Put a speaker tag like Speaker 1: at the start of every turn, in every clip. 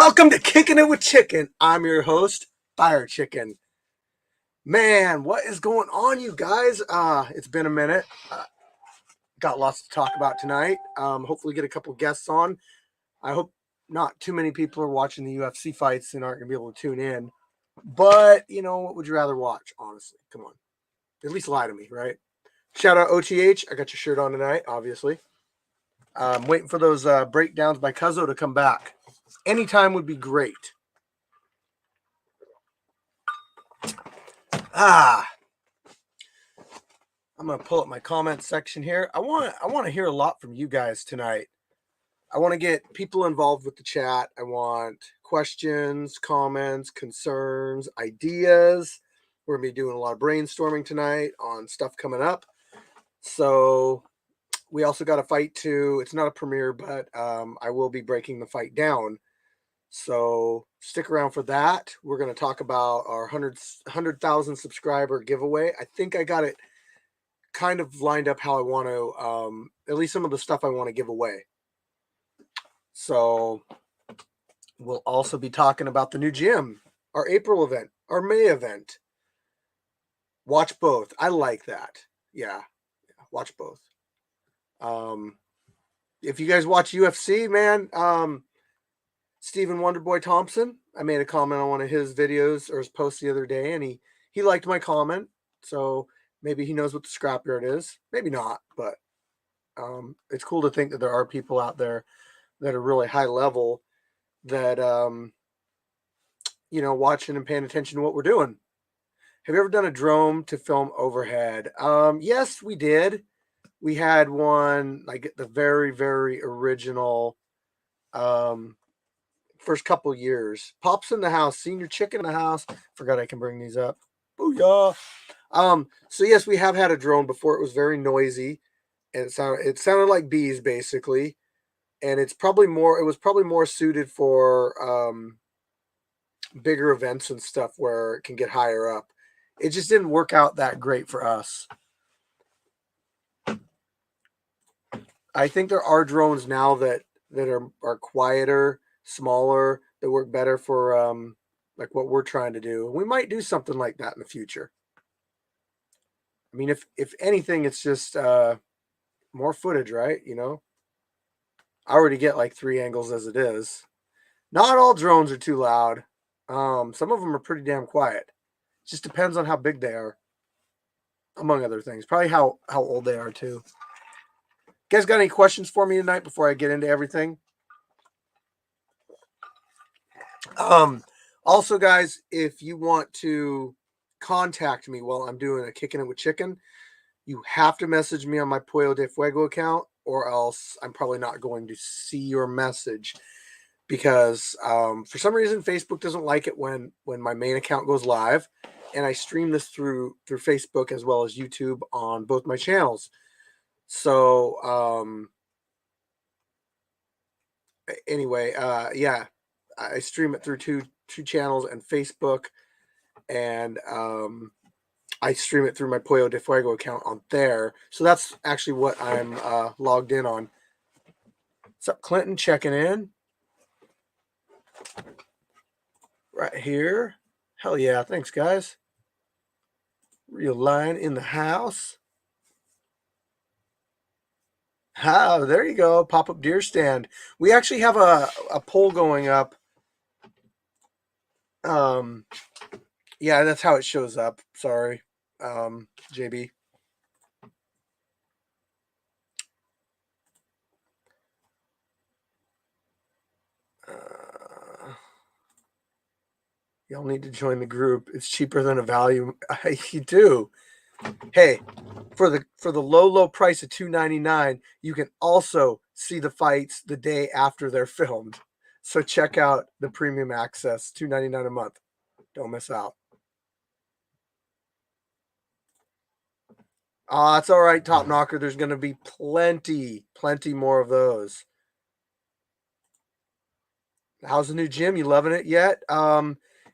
Speaker 1: Welcome to Kicking It with Chicken. I'm your host, Fire Chicken. Man, what is going on, you guys? It's been a minute. Got lots to talk about tonight. Hopefully, get a couple guests on. I hope not too many people are watching the UFC fights and aren't gonna be able to tune in. But what would you rather watch? Honestly, come on. At least lie to me, right? Shout out OTH. I got your shirt on tonight, obviously. I'm waiting for those breakdowns by Cuzzo to come back. Anytime would be great. I'm gonna pull up my comment section here. I want to hear a lot from you guys tonight. I want to get people involved with the chat. I want questions, comments, concerns, ideas. We're gonna be doing a lot of brainstorming tonight on stuff coming up. So we also got a fight too. It's not a premiere, but I will be breaking the fight down. So stick around for that. We're going to talk about our 100,000 subscriber giveaway. I think I got it kind of lined up how I want to, at least some of the stuff I want to give away. So we'll also be talking about the new gym, our April event, our May event. Watch both. I like that. Yeah, watch both. If you guys watch UFC, man, Stephen Wonderboy Thompson, I made a comment on one of his videos or his posts the other day, and he liked my comment. So maybe he knows what the scrapyard is. Maybe not, but it's cool to think that there are people out there that are really high level that watching and paying attention to what we're doing. Have you ever done a drone to film overhead? Yes, we did. We had one like the very, very original first couple years. Pops in the house, senior chicken in the house. Forgot I can bring these up. Booyah. So yes, we have had a drone before. It was very noisy, and it sounded like bees basically. And it was probably more suited for bigger events and stuff where it can get higher up. It just didn't work out that great for us. I think there are drones now that are quieter, smaller, that work better for like what we're trying to do. We might do something like that in the future. I mean, if anything, it's just more footage, right? I already get like 3 angles as it is. Not all drones are too loud. Some of them are pretty damn quiet. It just depends on how big they are, among other things. Probably how old they are too. You guys got any questions for me tonight before I get into everything? Also, guys, if you want to contact me while I'm doing a Kicking It with Chicken, you have to message me on my Pollo de Fuego account, or else I'm probably not going to see your message because for some reason Facebook doesn't like it when my main account goes live, and I stream this through Facebook as well as YouTube on both my channels. So anyway, yeah, I stream it through two channels and Facebook, and I stream it through my Pollo de Fuego account on there. So that's actually what I'm logged in on. What's up, Clinton? Checking in. Right here. Hell yeah. Thanks, guys. Real Lion in the house. There you go. Pop-up deer stand. We actually have a poll going up. Yeah, that's how it shows up. Sorry, JB. Y'all need to join the group. It's cheaper than a value. You do. Hey, for the low price of $2.99, you can also see the fights the day after they're filmed. So check out the premium access, $2.99 a month. Don't miss out. It's all right, Top Knocker. There's going to be plenty more of those. How's the new gym? You loving it yet?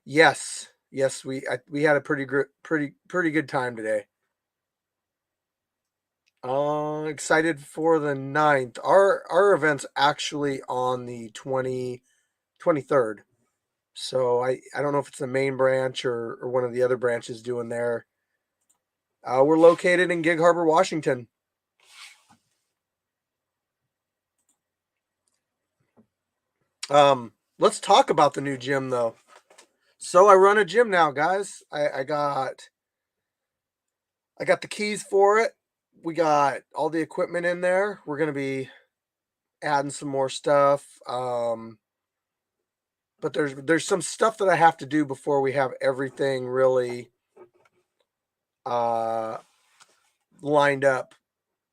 Speaker 1: Yes. We had a pretty good time today. Excited for the 9th. Our event's actually on the 21st. 23rd. So I don't know if it's the main branch or one of the other branches doing there. We're located in Gig Harbor, Washington. Let's talk about the new gym though. So I run a gym now, guys. I got the keys for it. We got all the equipment in there. We're gonna be adding some more stuff. But there's some stuff that I have to do before we have everything really uh lined up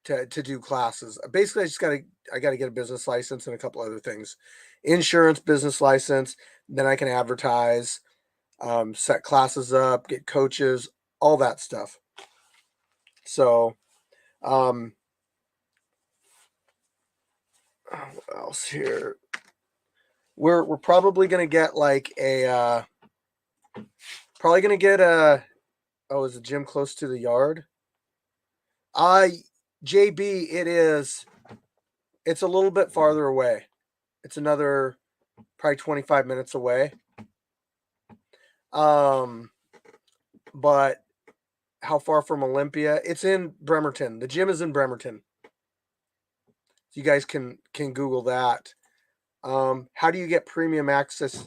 Speaker 1: to do classes. Basically, I gotta get a business license and a couple other things. Insurance, business license, then I can advertise, set classes up, get coaches, all that stuff. So, what else here? We're probably gonna get like a probably gonna get a oh, is the gym close to the yard? JB, it's a little bit farther away. It's another probably 25 minutes away. But how far from Olympia? It's in Bremerton. The gym is in Bremerton. You guys can Google that. How do you get premium access?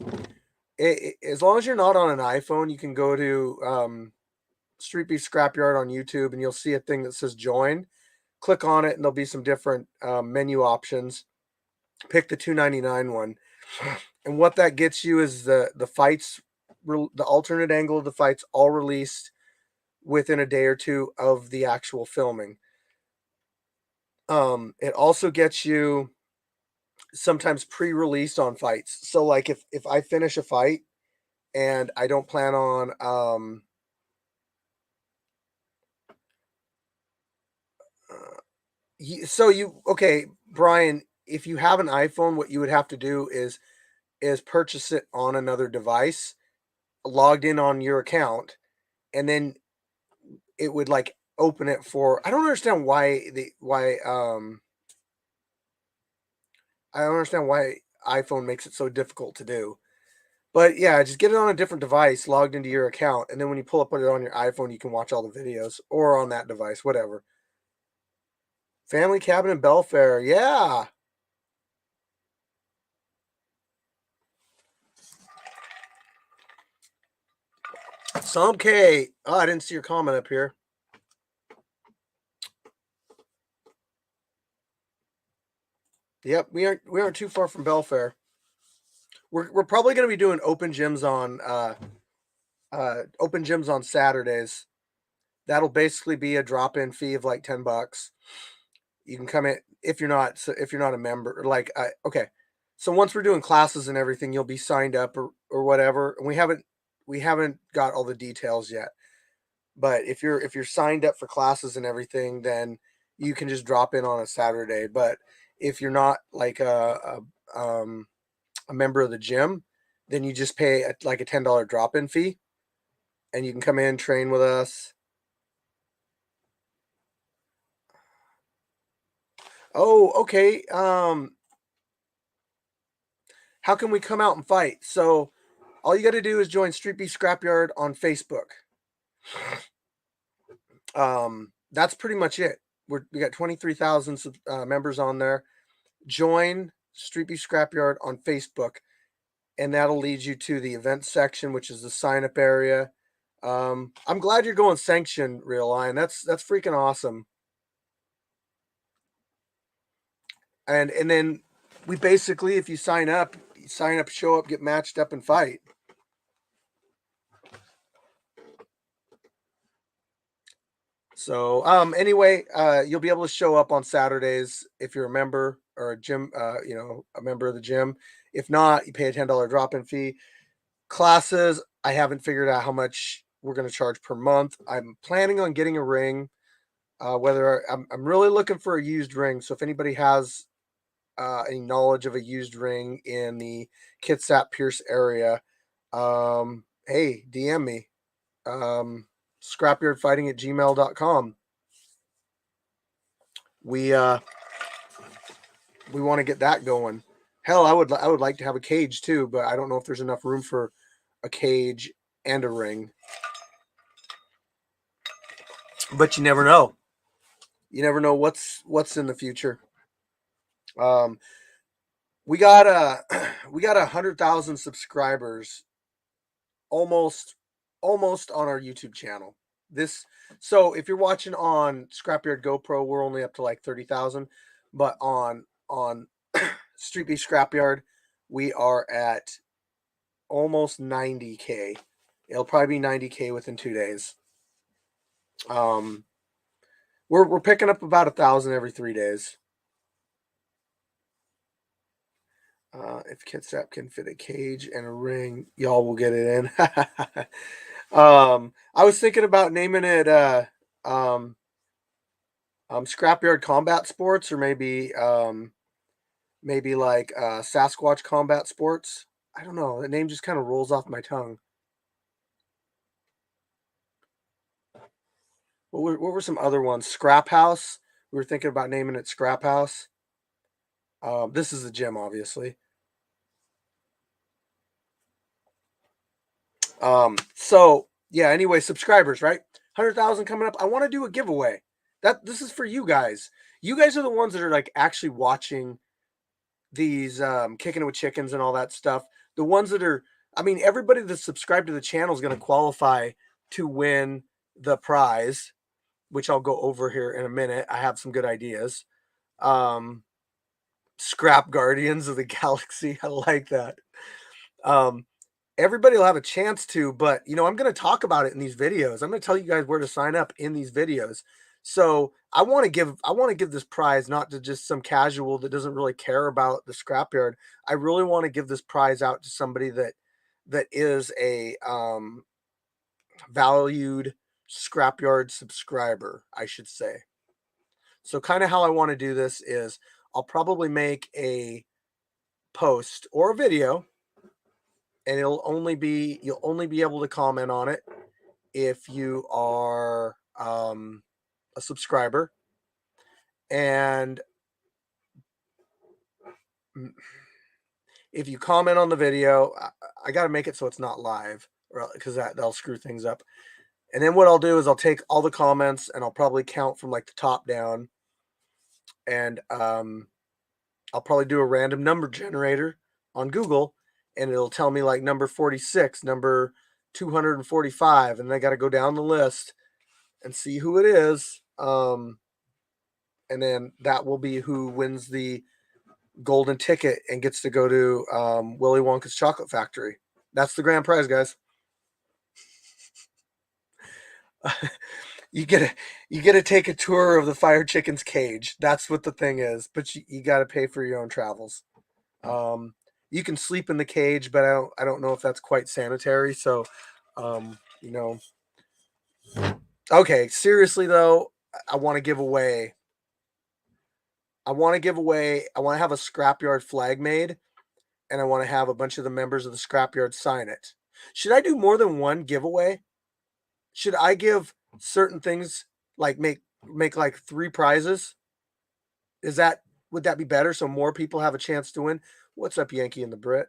Speaker 1: As long as you're not on an iPhone, you can go to Street Beef Scrapyard on YouTube, and you'll see a thing that says join. Click on it, and there'll be some different menu options. Pick the $2.99 one, and what that gets you is the fights, the alternate angle of the fights, all released within a day or two of the actual filming. It also gets you sometimes pre-released on fights. So like if I finish a fight and I don't plan on okay, Brian, if you have an iPhone, what you would have to do is purchase it on another device, logged in on your account, and then it would like open it for. I don't understand why I don't understand why iPhone makes it so difficult to do. But yeah, just get it on a different device, logged into your account, and then when you pull up it on your iPhone, you can watch all the videos or on that device, whatever. Family cabin in Belfair, yeah. Somké. Oh, I didn't see your comment up here. Yep, we aren't too far from Belfair. We're probably going to be doing open gyms on Saturdays. That'll basically be a drop-in fee of like $10. You can come in if you're not a member. Like, okay, so once we're doing classes and everything, you'll be signed up or whatever. And we haven't got all the details yet. But if you're signed up for classes and everything, then you can just drop in on a Saturday. But if you're not like a member of the gym, then you just pay like a $10 drop-in fee, and you can come in, train with us. Oh, okay. How can we come out and fight? So all you got to do is join Street Beef Scrapyard on Facebook. That's pretty much it. We got 23,000 members on there. Join Street Beef Scrapyard on Facebook, and that'll lead you to the events section, which is the sign up area. I'm glad you're going sanctioned, Real Lion. That's freaking awesome. And then we basically, if you sign up, show up, get matched up, and fight. So anyway, you'll be able to show up on Saturdays if you're a member or a gym, a member of the gym. If not, you pay a $10 drop-in fee. Classes, I haven't figured out how much we're going to charge per month. I'm planning on getting a ring. Whether I'm really looking for a used ring. So if anybody has any knowledge of a used ring in the Kitsap Pierce area, hey, DM me. Scrapyardfighting@gmail.com. We want to get that going. Hell, I would like to have a cage too, but I don't know if there's enough room for a cage and a ring. But you never know. You never know what's in the future. Um, we got we got 100,000 subscribers almost on our YouTube channel. This so if you're watching on Scrapyard GoPro, we're only up to like 30,000, but on Street Beef Scrapyard, we are at almost 90K. It'll probably be 90K within 2 days. We're picking up about 1,000 every 3 days. If Kitsap can fit a cage and a ring, y'all will get it in. I was thinking about naming it um, Scrapyard Combat Sports, or maybe like Sasquatch Combat Sports. I don't know. The name just kind of rolls off my tongue. What were some other ones? Scrap House. We were thinking about naming it Scrap House. This is the gym, obviously. So yeah. Anyway, subscribers, right? 100,000 coming up. I want to do a giveaway. This is for you guys. You guys are the ones that are like actually watching these Kicking It with Chickens and all that stuff. The ones that are, I mean, everybody that's subscribed to the channel is going to qualify to win the prize, which I'll go over here in a minute. I have some good ideas. Scrap Guardians of the Galaxy. I like that. Um, Everybody will have a chance to, but I'm going to talk about it in these videos. I'm going to tell you guys where to sign up in these videos. So I want to give this prize not to just some casual that doesn't really care about the scrapyard. I really want to give this prize out to somebody that is a valued scrapyard subscriber, I should say. So kind of how I want to do this is I'll probably make a post or a video, and you'll only be able to comment on it if you are a subscriber. And if you comment on the video, I got to make it so it's not live, because that'll screw things up. And then what I'll do is I'll take all the comments and I'll probably count from like the top down, and I'll probably do a random number generator on Google, and it'll tell me like number 46, number 245, and I got to go down the list and see who it is. And then that will be who wins the golden ticket and gets to go to Willy Wonka's chocolate factory. That's the grand prize, guys. You get to take a tour of the fire chicken's cage. That's what the thing is. But you got to pay for your own travels. You can sleep in the cage, but I don't know if that's quite sanitary. So, you know. Okay, seriously though, I want to give away. I want to have a scrapyard flag made, and I want to have a bunch of the members of the scrapyard sign it. Should I do more than one giveaway? Should I give certain things, like make like 3 prizes? Would that be better so more people have a chance to win? What's up, Yankee and the Brit?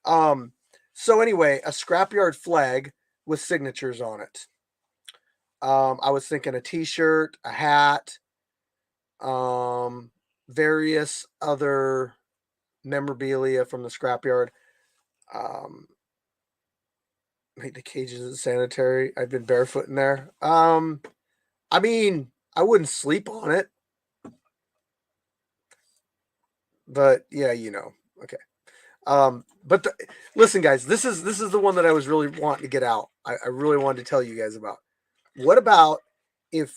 Speaker 1: So anyway, a scrapyard flag with signatures on it. I was thinking a t-shirt, a hat, various other memorabilia from the scrapyard. Make the cages sanitary. I've been barefoot in there. I mean, I wouldn't sleep on it, but yeah, okay. But listen, guys, this is the one that I was really wanting to get out. I really wanted to tell you guys about. What about if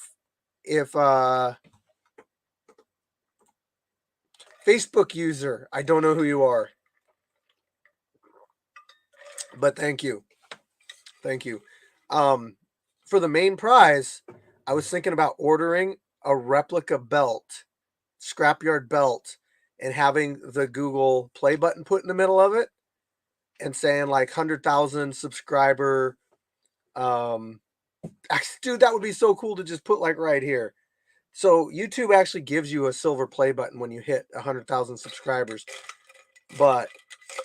Speaker 1: Facebook user, I don't know who you are, but thank you. For the main prize, I was thinking about ordering a replica belt, scrapyard belt, and having the Google Play button put in the middle of it, and saying like 100,000 subscriber. Dude, that would be so cool to just put like right here. So YouTube actually gives you a silver play button when you hit 100,000 subscribers. But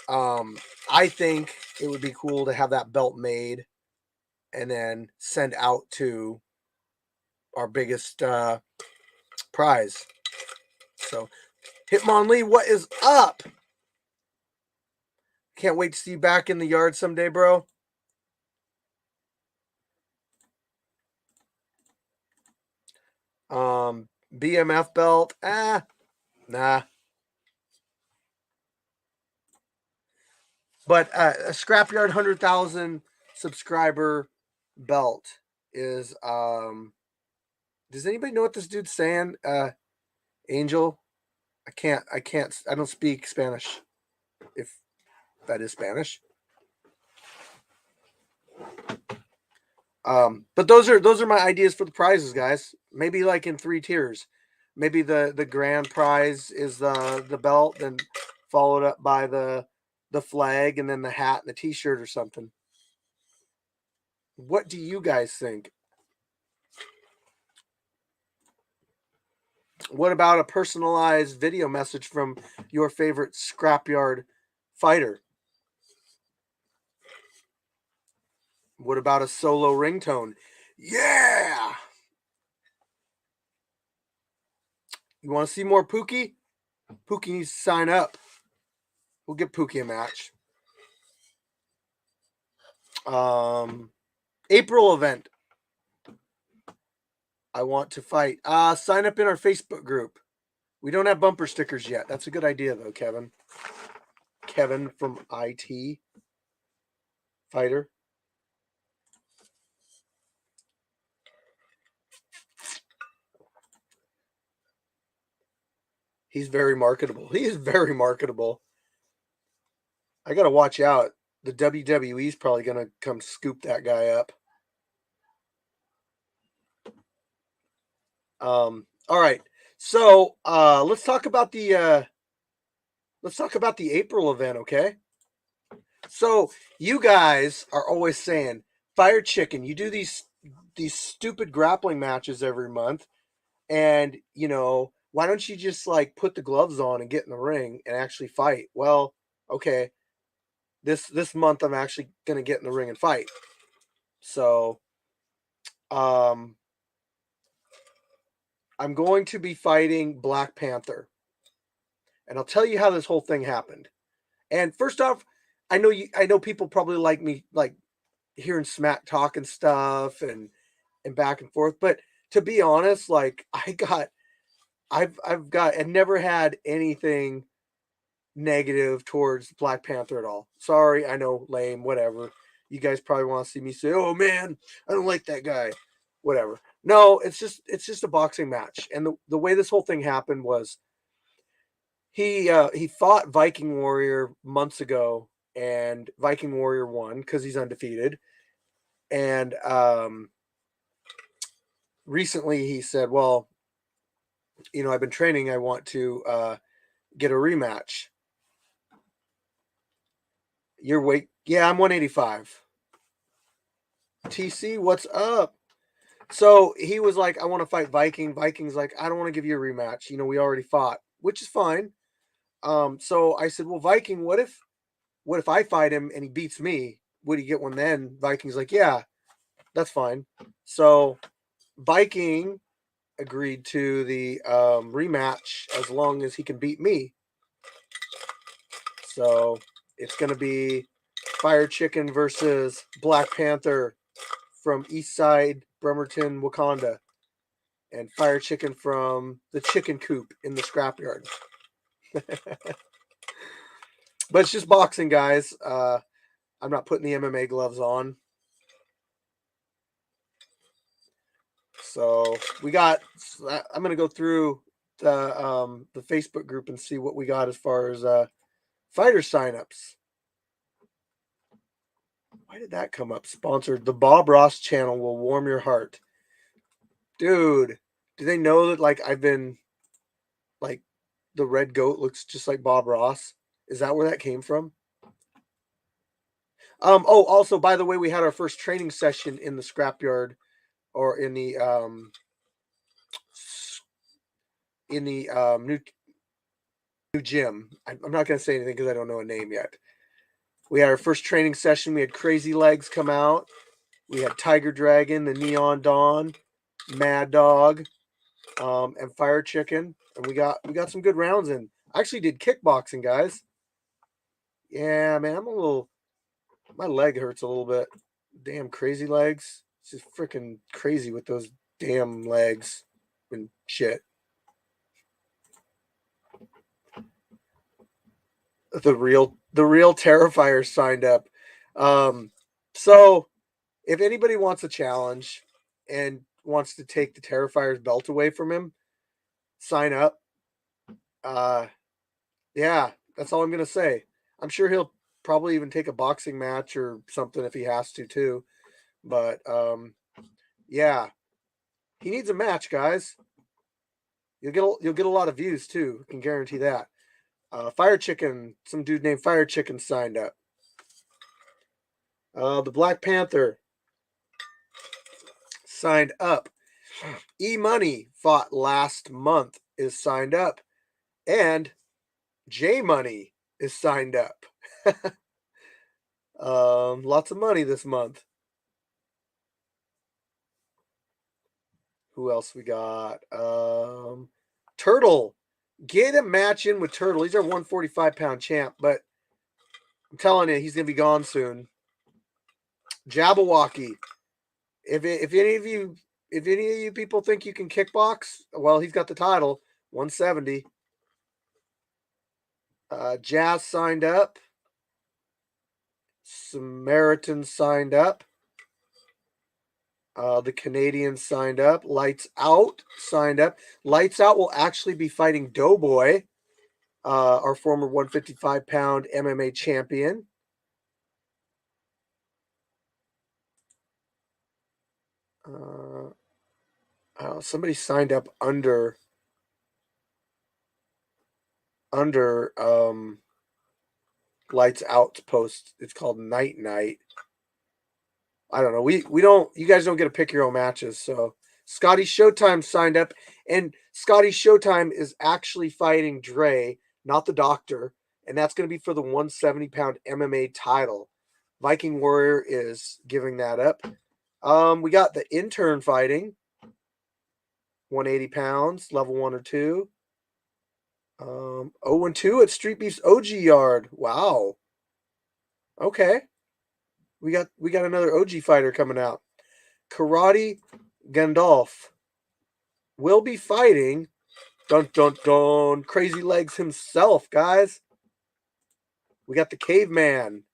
Speaker 1: I think it would be cool to have that belt made and then send out to our biggest prize. So, Hitmon Lee, what is up? Can't wait to see you back in the yard someday, bro. BMF belt, nah. But a Scrapyard 100,000 subscriber belt is does anybody know what this dude's saying? Angel? I don't speak Spanish. If that is Spanish. But those are my ideas for the prizes, guys. Maybe like in 3 tiers. Maybe the grand prize is the belt, then followed up by the flag, and then the hat and the t-shirt or something. What do you guys think? What about a personalized video message from your favorite scrapyard fighter? What about a solo ringtone? Yeah! You want to see more Pookie? Pookie needs to sign up. We'll give Pookie a match. April event. I want to fight. Sign up in our Facebook group. We don't have bumper stickers yet. That's a good idea, though, Kevin. Kevin from IT Fighter. He's very marketable. He is very marketable. I got to watch out. The WWE's probably going to come scoop that guy up. All right. So let's talk about the April event, okay? So you guys are always saying, Fire Chicken, you do these stupid grappling matches every month, and you know, why don't you just like put the gloves on and get in the ring and actually fight? Well, okay. This month I'm actually gonna get in the ring and fight. So I'm going to be fighting Black Panther. And I'll tell you how this whole thing happened. And first off, I know people probably like me like hearing smack talk and stuff and back and forth, but to be honest, like I've never had anything negative towards Black Panther at all. Sorry, I know, lame, whatever. You guys probably want to see me say, "Oh man, I don't like that guy." Whatever. No, it's just a boxing match. And the way this whole thing happened was he fought Viking Warrior months ago, and Viking Warrior won because he's undefeated. And recently he said, "Well, you know, I've been training. I want to get a rematch." Your weight? Yeah, I'm 185. TC, what's up? So he was like, "I want to fight Viking." Viking's like, "I don't want to give you a rematch. You know, we already fought," which is fine. So I said, "Well, Viking, what if I fight him and he beats me? Would he get one then?" Viking's like, "Yeah, that's fine." So Viking agreed to the rematch as long as he can beat me. So it's going to be Fire Chicken versus Black Panther from East Side, Bremerton, Wakanda, and Fire Chicken from the chicken coop in the scrapyard. But it's just boxing, guys. I'm not putting the MMA gloves on. So we got. I'm gonna go through the Facebook group and see what we got as far as fighter signups. Why did that come up? Sponsored. The Bob Ross channel will warm your heart, dude. Do they know that like I've been like the red goat looks just like Bob Ross? Is that where that came from? Oh, also, by the way, we had our first training session in the scrapyard or in the in the new gym. I'm not going to say anything because I don't know a name yet. We had our first training session. We had Crazy Legs come out. We had Tiger Dragon, the Neon Dawn, Mad Dog, and Fire Chicken, and we got some good rounds in. I actually did kickboxing, guys. Yeah, man, my leg hurts a little bit. Damn Crazy Legs. It's just freaking crazy with those damn legs and shit. The real Terrifier signed up. So if anybody wants a challenge and wants to take the Terrifier's belt away from him, sign up. Yeah, that's all I'm gonna say. I'm sure he'll probably even take a boxing match or something if he has to too. But yeah, he needs a match, guys. You'll get a lot of views too. I can guarantee that. Fire Chicken, some dude named Fire Chicken signed up. The Black Panther signed up. E Money fought last month is signed up, and J Money is signed up. Lots of money this month. Who else we got? Turtle. Get a match in with Turtle. He's our 145-pound champ, but I'm telling you, he's gonna be gone soon. Jabberwocky. If any of you people think you can kickbox, well, he's got the title, 170. Jazz signed up. Samaritan signed up. The Canadians signed up. Lights Out signed up. Lights Out will actually be fighting Doughboy, our former 155-pound MMA champion. Somebody signed up under Lights Out post. It's called Night Night. I don't know. We don't. You guys don't get to pick your own matches. So Scotty Showtime signed up, and Scotty Showtime is actually fighting Dre, not the Doctor, and that's going to be for the 170-pound MMA title. Viking Warrior is giving that up. We got the intern fighting, 180 pounds, level 1 or 2. 0-2 at Street Beef's OG Yard. Wow. Okay. We got another OG fighter coming out. Karate Gandalf will be fighting Crazy Legs himself, guys. We got the Caveman.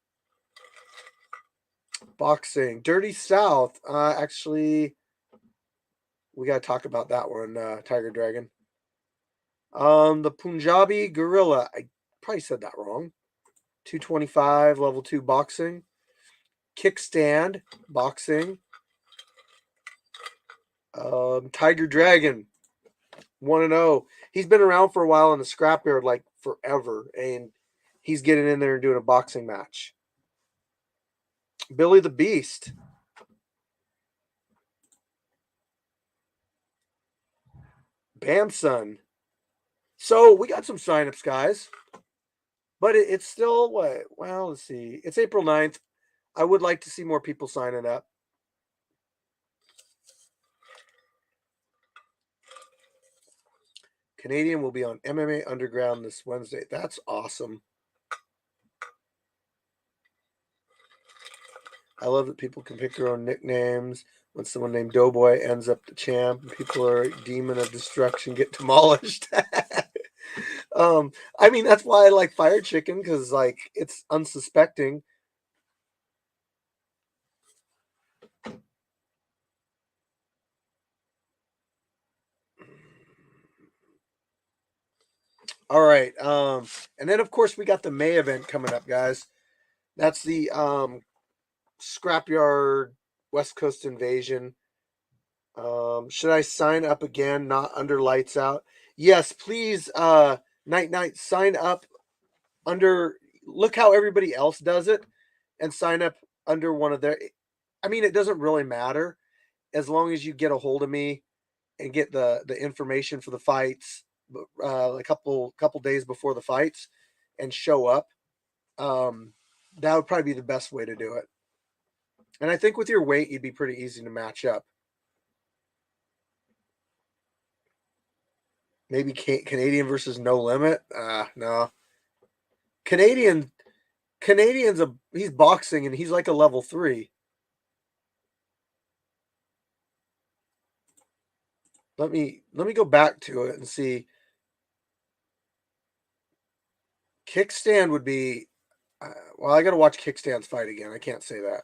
Speaker 1: Boxing. Dirty South. Actually, we got to talk about that one, Tiger Dragon. The Punjabi Gorilla. I probably said that wrong. 225, level 2 boxing. Kickstand, boxing. Tiger Dragon, 1-0. He's been around for a while in the scrapyard, like forever, and he's getting in there and doing a boxing match. Billy the Beast. Bamson. So we got some signups, guys. But it's still what? Well, let's see. It's April 9th. I would like to see more people signing up. Canadian will be on MMA Underground this Wednesday. That's awesome. I love that people can pick their own nicknames. When someone named Doughboy ends up the champ, and people are demon of destruction get demolished. I mean, that's why I like Fire Chicken, because like it's unsuspecting. All right. And then of course we got the May event coming up, guys. That's the Scrapyard West Coast Invasion. Should I sign up again, not under Lights Out? Yes, please, Night sign up under, look how everybody else does it, and sign up under one of their, I mean, it doesn't really matter as long as you get a hold of me and get the information for the fights. a couple days before the fights and show up. That would probably be the best way to do it. And I think with your weight, you'd be pretty easy to match up. Maybe Canadian versus No Limit. No. Canadian's he's boxing and he's like a level 3. Let me go back to it and see. Kickstand would be well, I got to watch Kickstand's fight again. I can't say that.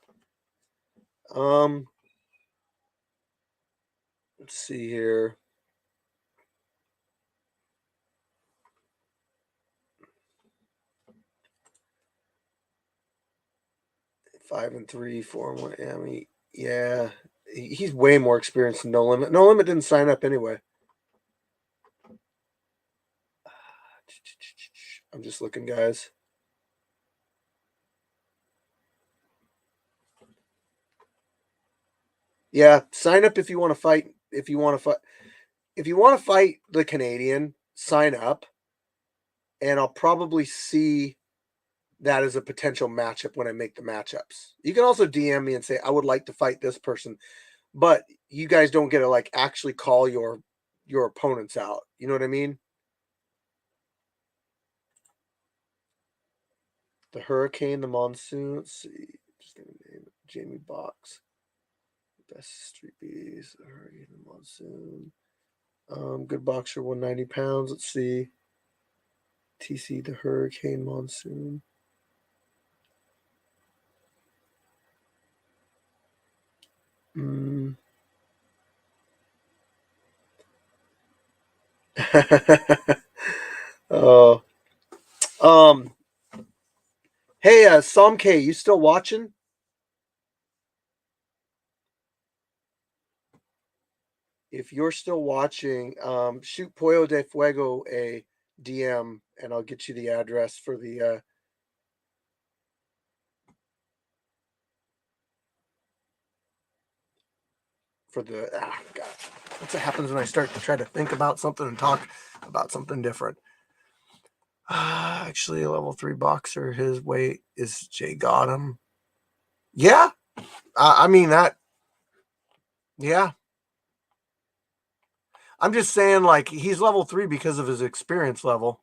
Speaker 1: Let's see here. Five and 3, 4-1. I mean, yeah, he's way more experienced than No Limit. No Limit didn't sign up anyway. I'm just looking, guys. Yeah, sign up if you want to fight. If you want to fight the Canadian, sign up, and I'll probably see that as a potential matchup when I make the matchups. You can also DM me and say I would like to fight this person, but you guys don't get to like actually call your opponents out. You know what I mean? The Hurricane, the Monsoon. Let's see. Just gonna name it. Jamie Box. Best Street Bees. The Hurricane, the Monsoon. Good boxer, 190 pounds. Let's see. TC, the Hurricane, Monsoon. Oh. Hey, Somké, you still watching? If you're still watching, shoot Pollo de Fuego a DM, and I'll get you the address for the. God, that's what happens when I start to try to think about something and talk about something different. Actually, a level 3 boxer. His weight is Jay Gotham. Yeah, I mean that. Yeah, I'm just saying, like, he's level 3 because of his experience level.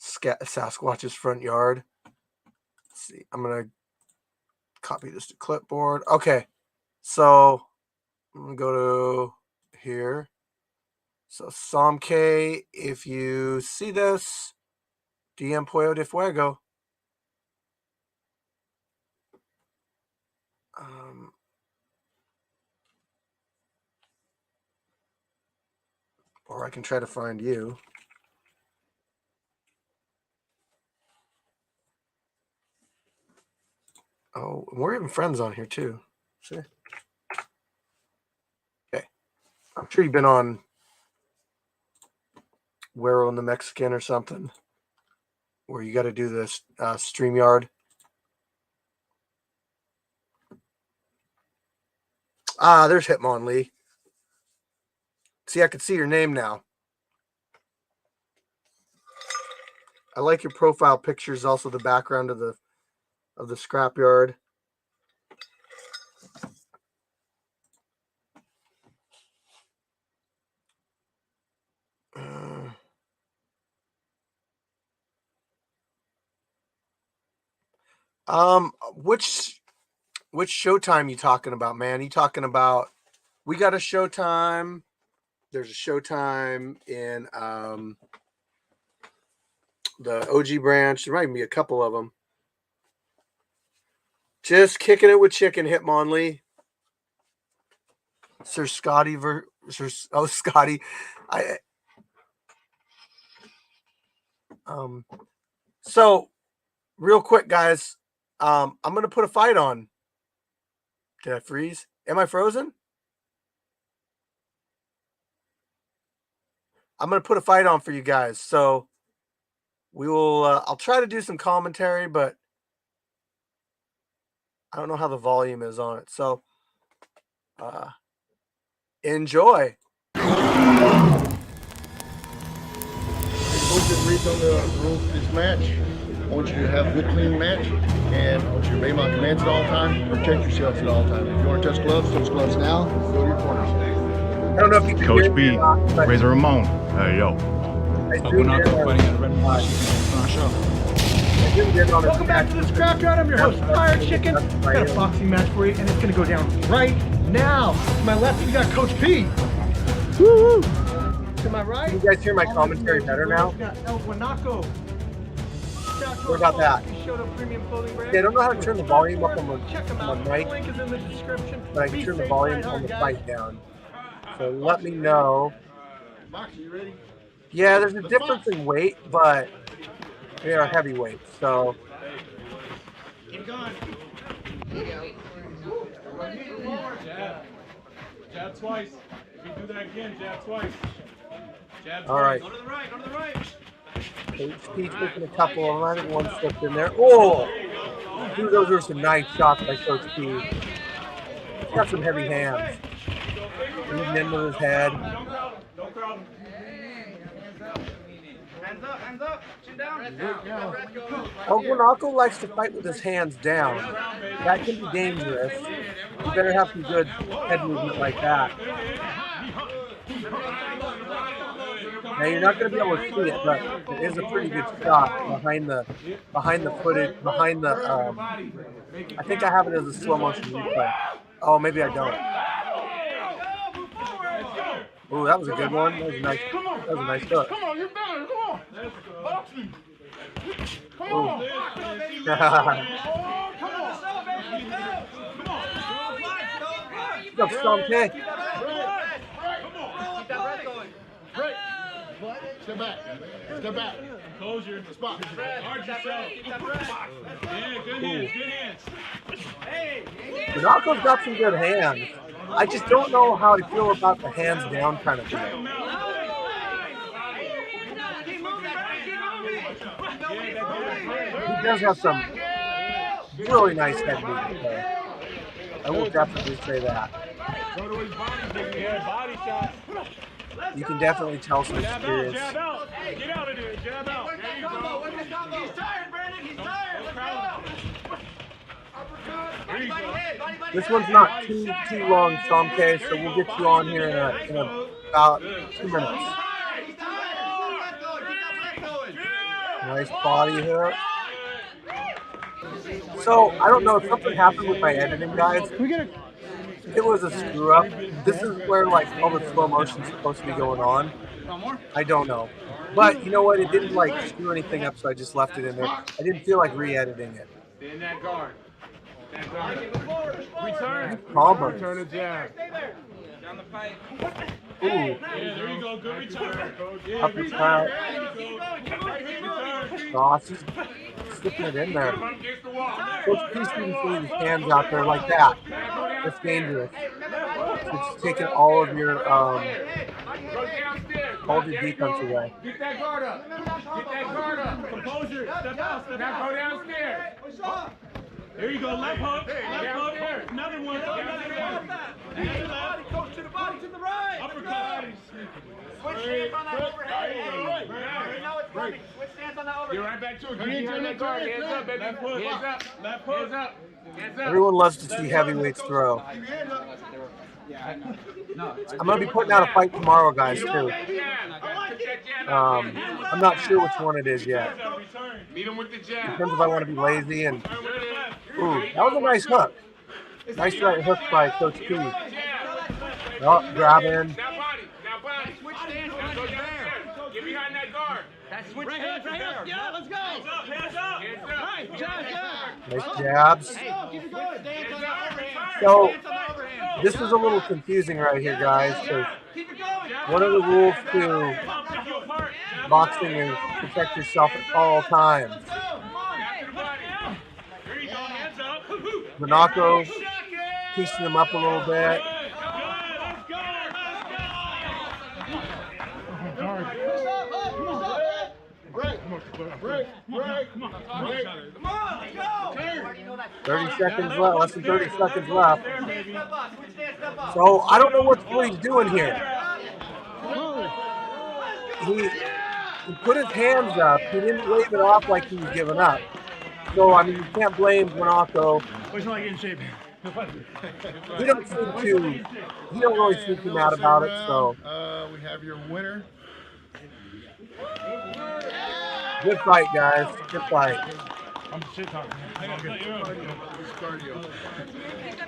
Speaker 1: Sasquatch's front yard. Let's see. I'm gonna copy this to clipboard. Okay, so I'm gonna go to here. So Somké, if you see this, DM Pollo de Fuego. Or I can try to find you. Oh, we're even friends on here too. See? Okay. I'm sure you've been on Wero and the Mexican or something, where you got to do this StreamYard. There's Hitmonlee. See, I can see your name now. I like your profile pictures, also the background of the scrapyard. Which Showtime you talking about, man? You talking about? We got a Showtime. There's a Showtime in the OG branch. There might be a couple of them. Just kicking it with chicken, Hitmonlee. Sir Scotty Scotty. So real quick, guys. I'm gonna put a fight on. Did I freeze? Am I frozen? I'm gonna put a fight on for you guys. So we will. I'll try to do some commentary, but I don't know how the volume is on it. So enjoy.
Speaker 2: Coach just reads on the rules of this match. I want you to have a good, clean match, and I want you to obey my commands at all times. Protect yourselves at all times. If you want to touch gloves now. Go to your corners.
Speaker 1: I don't know if you can
Speaker 3: Coach
Speaker 1: hear
Speaker 3: B,
Speaker 1: me or not, but
Speaker 3: Razor Ramon. Hey, yo.
Speaker 1: I zoomed in on
Speaker 4: Welcome back to the Scrapyard. I'm your host, Fire Chicken. Got a boxing match for you, and it's gonna go down right now. To my left, we got Coach P. Woo! To my right,
Speaker 1: Can you guys hear my commentary better now?
Speaker 4: We got El Guanaco.
Speaker 1: What about that?
Speaker 4: Okay,
Speaker 1: I don't know how to turn the volume up on my mic,
Speaker 4: Link is in the description.
Speaker 1: but I can turn the volume on the fight down. So let me know.
Speaker 2: Box, you ready?
Speaker 1: Yeah, there's a difference in weight, but they are heavyweights, so.
Speaker 5: Keep going.
Speaker 6: Jab twice. If you do that again, jab twice. Jab twice.
Speaker 1: All right.
Speaker 5: Go to the right, go to the right.
Speaker 1: He's taking a couple of them. I think one slipped in there. Oh! Dude, those were some nice shots by Coach P. He's got some heavy hands. Leading into his head.
Speaker 6: Don't crowd him.
Speaker 5: Hands up, chin down.
Speaker 1: El Guanaco likes to fight with his hands down. That can be dangerous. You better have some good head movement like that. Now you're not going to be able to see it, but it is a pretty good shot behind the footage, behind the. I think I have it as a slow motion replay. Oh, maybe I don't. Oh, that was a good one. That was a nice. That was a nice hook.
Speaker 2: Come on, you're better. Come on. Boxing. Come
Speaker 1: on. What's up, Somké?
Speaker 2: Step back. Step back.
Speaker 6: Composure.
Speaker 2: Spot.
Speaker 6: Guard yourself. Yeah, good hands, good hands.
Speaker 1: Guanaco's got some good hands. I just don't know how I feel about the hands down kind of thing. He does have some really nice head movement there. I will definitely say that. You can definitely tell some experience.
Speaker 6: Jab out. Get out of there. Jab out. There you go.
Speaker 5: He's tired, Brandon. He's tired. Let's go.
Speaker 1: This one's not too long, Somké, so we'll get you on here in about 2 minutes. Nice body hook. So, I don't know if something happened with my editing, guys. It was a screw up. This is where like all the slow motion's supposed to be going on. I don't know. But you know what? It didn't like screw anything up, so I just left it in there. I didn't feel like re-editing it.
Speaker 6: Stay in that guard. Return.
Speaker 1: Combo.
Speaker 6: Turn a jab.
Speaker 5: Down the pipe.
Speaker 1: Ooh.
Speaker 6: Yeah, there you go. Good return. Yeah,
Speaker 1: Up his out. Cross. He's sticking it in there. Coach P didn't see his hands out there like that. It's dangerous. It's taking all of your defense away.
Speaker 6: Get that guard up. Get that guard up. Composure. Step out. Now go downstairs. There you go. Left hook. Left hook. Another one.
Speaker 5: Coach to the body, to the right.
Speaker 6: Uppercut.
Speaker 5: Switch stance on that overhead. Now it's running. Switch stance on that overhead.
Speaker 6: You're right back to it. Get behind that guard. Hands up, baby. Left hook. Hands up. Left hook. Hands up. Hands up.
Speaker 1: Everyone loves to see heavyweights throw. I'm going to be putting out a fight tomorrow, guys, too. I'm not sure which one it is yet.
Speaker 6: Meet him with the jab.
Speaker 1: Depends if I want to be lazy and. Ooh, that was a nice hook. Nice right hook by Coach P. Oh, grab in.
Speaker 6: Now body. Switch stance. Now go downstairs. Get behind that guard.
Speaker 5: That's switch stance. Right here. Yeah, let's go.
Speaker 6: Hands up. Hands up. Hands up.
Speaker 5: Right, jab.
Speaker 1: Nice jabs.
Speaker 5: Keep it going. Stance on the overhand.
Speaker 1: So,
Speaker 5: Stance on the overhand.
Speaker 1: this is a little confusing right here, guys, because
Speaker 5: Keep it going.
Speaker 1: one of the rules to boxing is protect yourself at all times. Guanaco piecing him up a little bit.
Speaker 2: Break.
Speaker 1: 30 seconds left, less than 30 seconds left. So I don't know what he's doing here. he put his hands up. He didn't wave it off like he was giving up. So I mean, you can't blame Guanaco.
Speaker 6: Where's my in shape?
Speaker 1: He don't seem too. He don't really seem too mad about it. So
Speaker 2: We have your winner.
Speaker 1: good fight, guys. Good fight.
Speaker 6: I'm shit talking.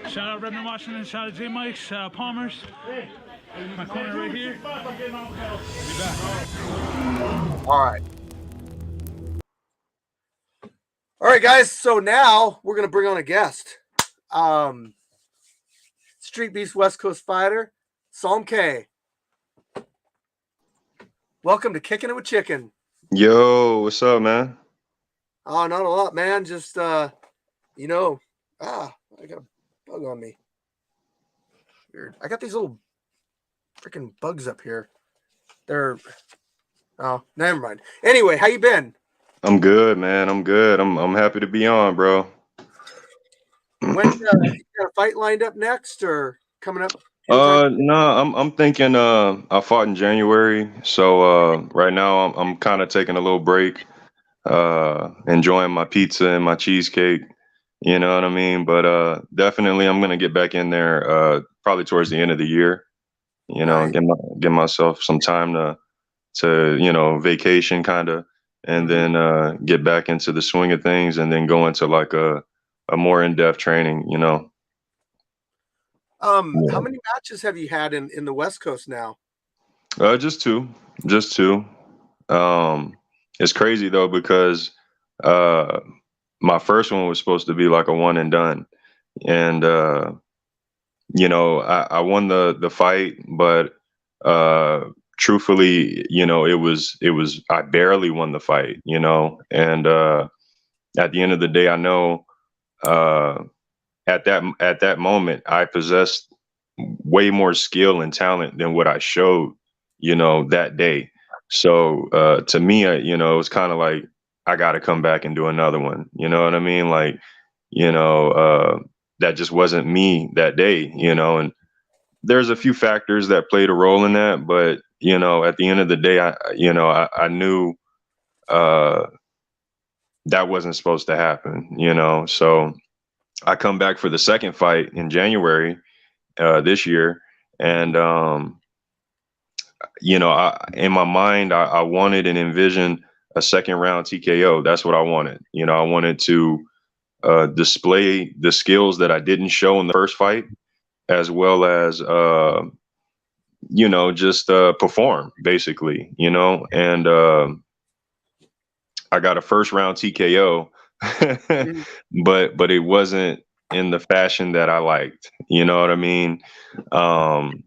Speaker 6: Shout out Redmond, Washington. Shout out J Mike's, Palmer's. My corner right here. Be back.
Speaker 1: All right. All right, guys. So now we're gonna bring on a guest. Street Beast West Coast fighter, Somké. Welcome to Kicking It with Chicken.
Speaker 3: Yo, what's up, man?
Speaker 1: Oh, not a lot, man. Just I got a bug on me. Weird. I got these little freaking bugs up here. Oh, never mind. Anyway, how you been?
Speaker 3: I'm good, man. I'm good. I'm happy to be on, bro.
Speaker 1: When you got a fight lined up next or coming up? anytime?
Speaker 3: No, I'm thinking I fought in January, so right now I'm kind of taking a little break, enjoying my pizza and my cheesecake, you know what I mean? But definitely I'm gonna get back in there probably towards the end of the year, you know,
Speaker 1: Nice.
Speaker 3: get myself some time to vacation kind of, and then get back into the swing of things, and then go into like a more in-depth training, you know.
Speaker 1: How
Speaker 3: Yeah.
Speaker 1: many matches have you had in the West Coast now?
Speaker 3: Just two. It's crazy though because uh, my first one was supposed to be like a one and done, and I won the fight, but truthfully, it was I barely won the fight, and at the end of the day, I know uh, at that moment I possessed way more skill and talent than what I showed, that day. So to me, it was kind of like I got to come back and do another one. You know what I mean? Like, you know, uh, that just wasn't me that day. And there's a few factors that played a role in that, but at the end of the day, I knew uh, that wasn't supposed to happen. So I come back for the second fight in January this year, and in my mind, I wanted and envisioned a second round TKO. That's what I wanted. I wanted to display the skills that I didn't show in the first fight, as well as just perform basically. And I got a first round TKO,
Speaker 1: Mhm.
Speaker 3: but it wasn't in the fashion that I liked. You know what I mean? Um,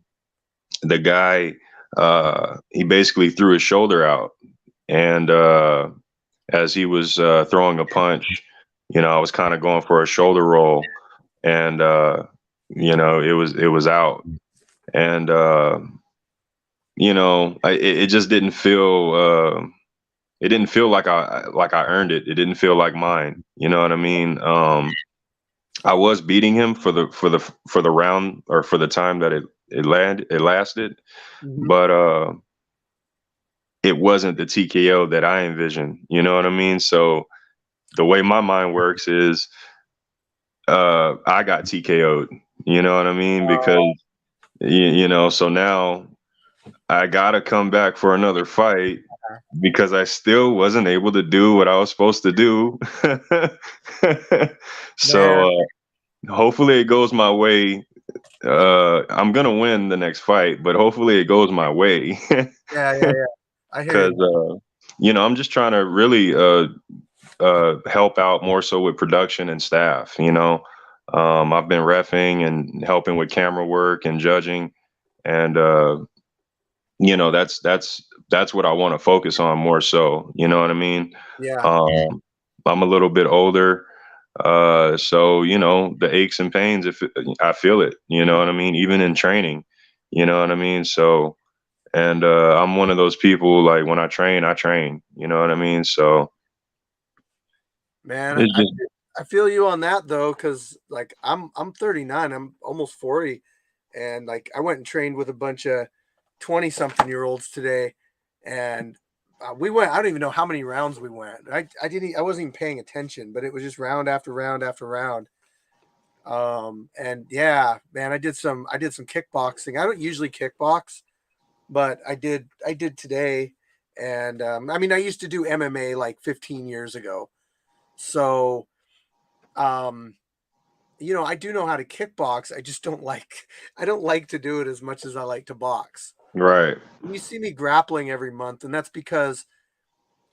Speaker 3: the guy, he basically threw his shoulder out, and as he was throwing a punch, I was kind of going for a shoulder roll, and it was out, and it just didn't feel. It didn't feel like I earned it. It didn't feel like mine. You know what I mean? I was beating him for the round, or for the time that it lasted,
Speaker 1: Mhm.
Speaker 3: but it wasn't the TKO that I envisioned. You know what I mean? So the way my mind works is I got TKO'd. You know what I mean? Because so now I gotta come back for another fight because I still wasn't able to do what I was supposed to do.
Speaker 1: Man,
Speaker 3: So hopefully it goes my way. I'm gonna win the next fight, but hopefully it goes my way.
Speaker 1: yeah. I hear
Speaker 3: Because
Speaker 1: you.
Speaker 3: I'm just trying to really help out more so with production and staff. I've been reffing and helping with camera work and judging, and that's what I want to focus on more so. You know what I mean?
Speaker 1: Yeah,
Speaker 3: I'm a little bit older, so the aches and pains. If I feel it, you know what I mean, even in training, you know what I mean. So, and I'm one of those people, like when I train, I train. You know what I mean? So
Speaker 1: man.
Speaker 3: it's just
Speaker 1: I feel you on that though, because like I'm 39. I'm almost 40, and like I went and trained with a bunch of 20 something year olds today, and we went. I don't even know how many rounds we went. I wasn't even paying attention, but it was just round after round after round. And yeah, man, I did some kickboxing. I don't usually kickbox, but I did today. And I mean, I used to do MMA like 15 years ago. So, um, I do know how to kickbox. I just don't like I don't like to do it as much as I like to box.
Speaker 3: Right.
Speaker 1: You see me grappling every month, and that's because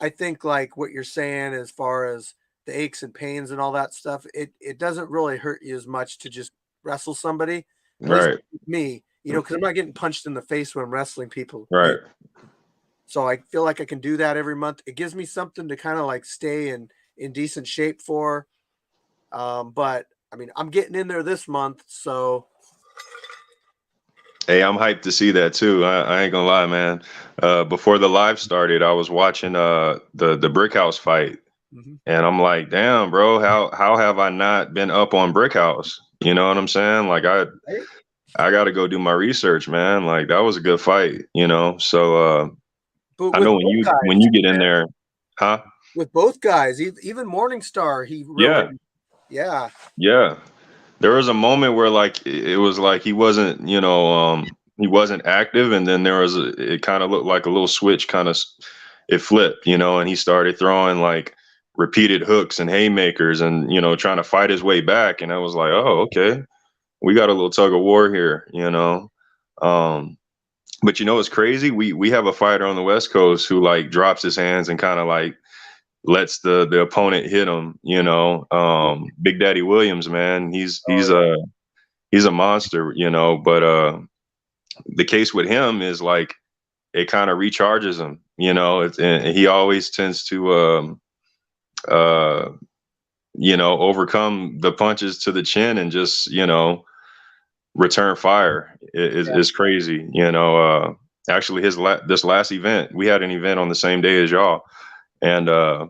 Speaker 1: I think like what you're saying as far as the aches and pains and all that stuff, it doesn't really hurt you as much to just wrestle somebody. At least
Speaker 3: Right.
Speaker 1: me, because I'm not getting punched in the face when I'm wrestling people.
Speaker 3: Right.
Speaker 1: So I feel like I can do that every month. It gives me something to kind of like stay in decent shape for. But I mean, I'm getting in there this month, so
Speaker 3: Hey, I'm hyped to see that too. I ain't gonna lie, man. Before the live started, I was watching the Brick House fight,
Speaker 1: mhm.
Speaker 3: and I'm like, damn, bro, how have I not been up on Brick House? You know what I'm saying? Like
Speaker 1: Right?
Speaker 3: I got to go do my research, man. Like that was a good fight, you know. So
Speaker 1: But
Speaker 3: I know
Speaker 1: with both
Speaker 3: when
Speaker 1: guys,
Speaker 3: you get in there, huh?
Speaker 1: with both guys, even Morningstar, he really,
Speaker 3: Yeah,
Speaker 1: yeah,
Speaker 3: yeah. There was a moment where like it was like he wasn't, he wasn't active, and then it kind of looked like a little switch, it flipped, and he started throwing like repeated hooks and haymakers, and trying to fight his way back, and I was like, oh, okay, we got a little tug of war here, Um, but it's crazy. We have a fighter on the West Coast who like drops his hands and kind of like lets the opponent hit him. Big Daddy Williams, man,
Speaker 1: oh yeah,
Speaker 3: he's a monster. But the case with him is like it kind of recharges him. And he always tends to uh, overcome the punches to the chin and just return fire.
Speaker 1: yeah,
Speaker 3: Is crazy. Actually, this last event, we had an event on the same day as y'all, and I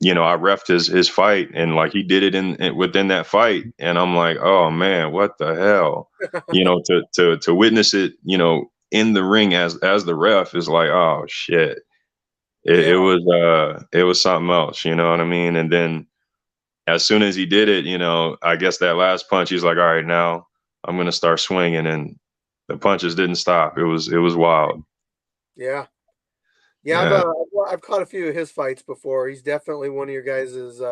Speaker 3: refed his fight, and like he did it within that fight, and I'm like, oh man, what the hell? To witness it, in the ring as the ref is like, oh shit.
Speaker 1: yeah,
Speaker 3: It was something else, you know what I mean? And then as soon as he did it, I guess that last punch, he's like, all right, now I'm gonna start swinging, and the punches didn't stop. It was wild.
Speaker 1: yeah. Yeah,
Speaker 3: Yeah.
Speaker 1: I've caught a few of his fights before. He's definitely one of your guys's.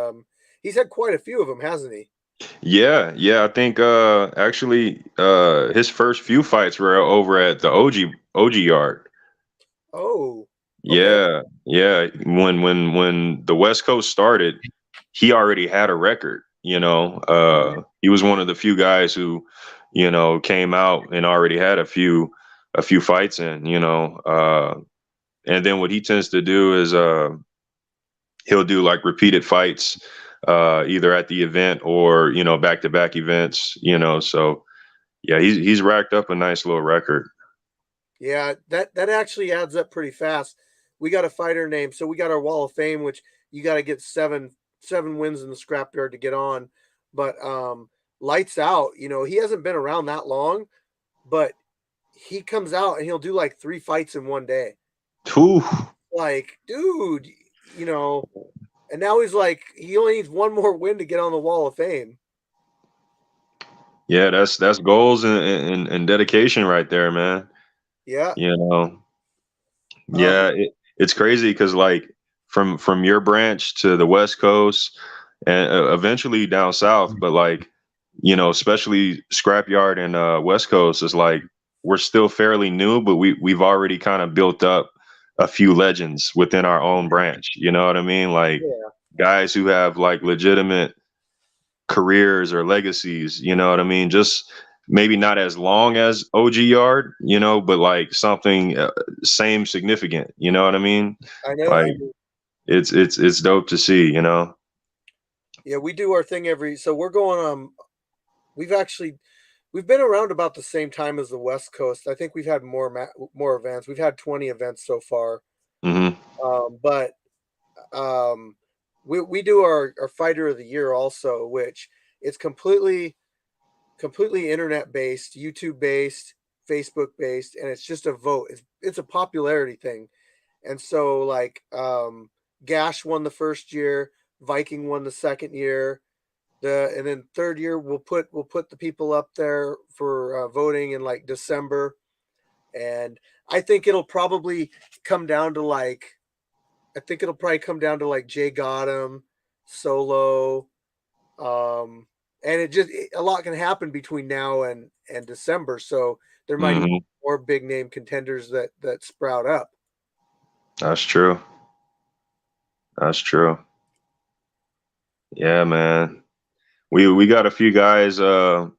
Speaker 1: He's had quite a few of them, hasn't he?
Speaker 3: Yeah, yeah. I think actually his first few fights were over at the OG yard.
Speaker 1: Oh, okay.
Speaker 3: Yeah, yeah. When the West Coast started, he already had a record. He was one of the few guys who, came out and already had a few fights in. And then what he tends to do is he'll do like repeated fights, either at the event or back to back events. So yeah, he's racked up a nice little record.
Speaker 1: Yeah, that actually adds up pretty fast. We got a fighter name, so we got our Wall of Fame, which you got to get seven wins in the scrapyard to get on. But lights out. He hasn't been around that long, but he comes out and he'll do like 3 fights in one day.
Speaker 3: Whew.
Speaker 1: Like, dude, you know, and now he's like, he only needs one more win to get on the Wall of Fame.
Speaker 3: Yeah, that's goals and dedication right there, man.
Speaker 1: Yeah.
Speaker 3: You know,
Speaker 1: Um,
Speaker 3: yeah, it's crazy because like from your branch to the West Coast and eventually down south, but like especially Scrapyard and West Coast is like we're still fairly new, but we've already kind of built up a few legends within our own branch. You know what I mean? Like
Speaker 1: yeah,
Speaker 3: guys who have like legitimate careers or legacies. You know what I mean? Just maybe not as long as OG Yard, but like something same significant. You know what I mean?
Speaker 1: I know.
Speaker 3: Like it's dope to see.
Speaker 1: Yeah, we do our thing so we're going, we've actually, we've been around about the same time as the West Coast. I think we've had more events. We've had 20 events so far.
Speaker 3: Hmm.
Speaker 1: But um, we do our fighter of the year also, which it's completely internet based, YouTube based, Facebook based, and it's just a vote. It's a popularity thing. And so like Gash won the first year, Viking won the second year, and then third year we'll put the people up there for voting in like December. And I think it'll probably come down to like Jay Gotham, Solo, and a lot can happen between now and December. So there might even
Speaker 3: Hmm.
Speaker 1: be more big name contenders that sprout up.
Speaker 3: That's true. That's true. Yeah, man. We got a few guys who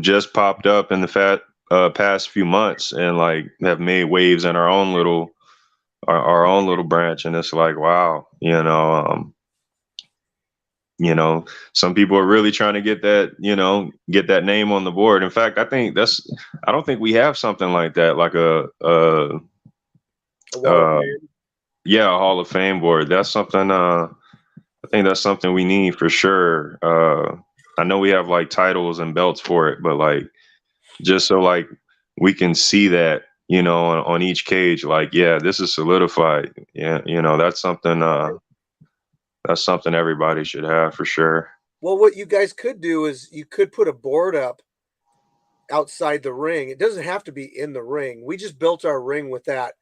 Speaker 3: just popped up in the past few months and like have made waves in our own little branch, and it's like wow, you know, some people are really trying to get that name on the board. In fact, I don't think we have something like that, like
Speaker 1: A wall of
Speaker 3: uh
Speaker 1: fame.
Speaker 3: yeah, a Hall of Fame board. That's something I think that's something we need for sure. I know we have like titles and belts for it, but like just so like we can see that, on each cage, like, yeah, this is solidified. Yeah, that's something everybody should have for sure.
Speaker 1: Well, what you guys could do is you could put a board up outside the ring. It doesn't have to be in the ring. We just built our ring with that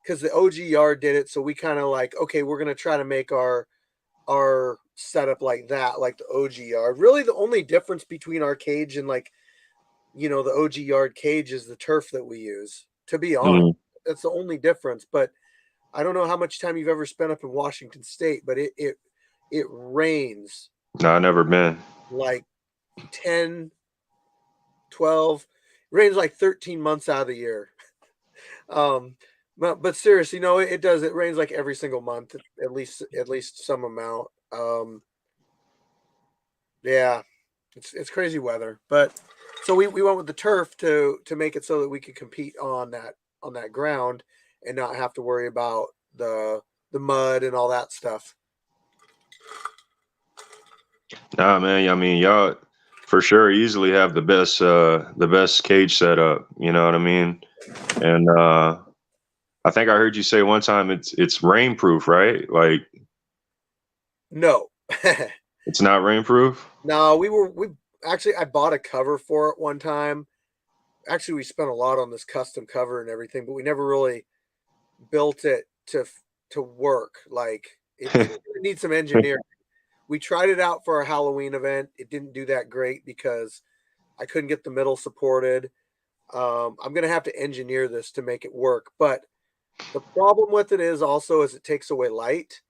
Speaker 1: because the OG yard did it. So we kind of like, okay, we're gonna try to make our setup like that, like the OG yard. Really, the only difference between our cage and like the OG yard cage is the turf that we use. To be honest,
Speaker 3: Mm.
Speaker 1: that's the only difference. But I don't know how much time you've ever spent up in Washington State, but it rains
Speaker 3: No, I never been.
Speaker 1: like 10, 12, rains like 13 months out of the year. Um, but seriously, no, it does. It rains like every single month, at least some amount. Yeah, it's crazy weather. But so we went with the turf to make it so that we could compete on that ground and not have to worry about the mud and all that stuff.
Speaker 3: Nah, man. I mean, y'all for sure easily have the best cage setup. You know what I mean? And I think I heard you say one time it's rainproof, right? Like
Speaker 1: No.
Speaker 3: it's not rainproof.
Speaker 1: No, we actually I bought a cover for it one time. Actually, we spent a lot on this custom cover and everything, but we never really built it to work. Like it needs some engineering. We tried it out for a Halloween event. It didn't do that great because I couldn't get the middle supported. I'm gonna have to engineer this to make it work. But the problem with it is it takes away light,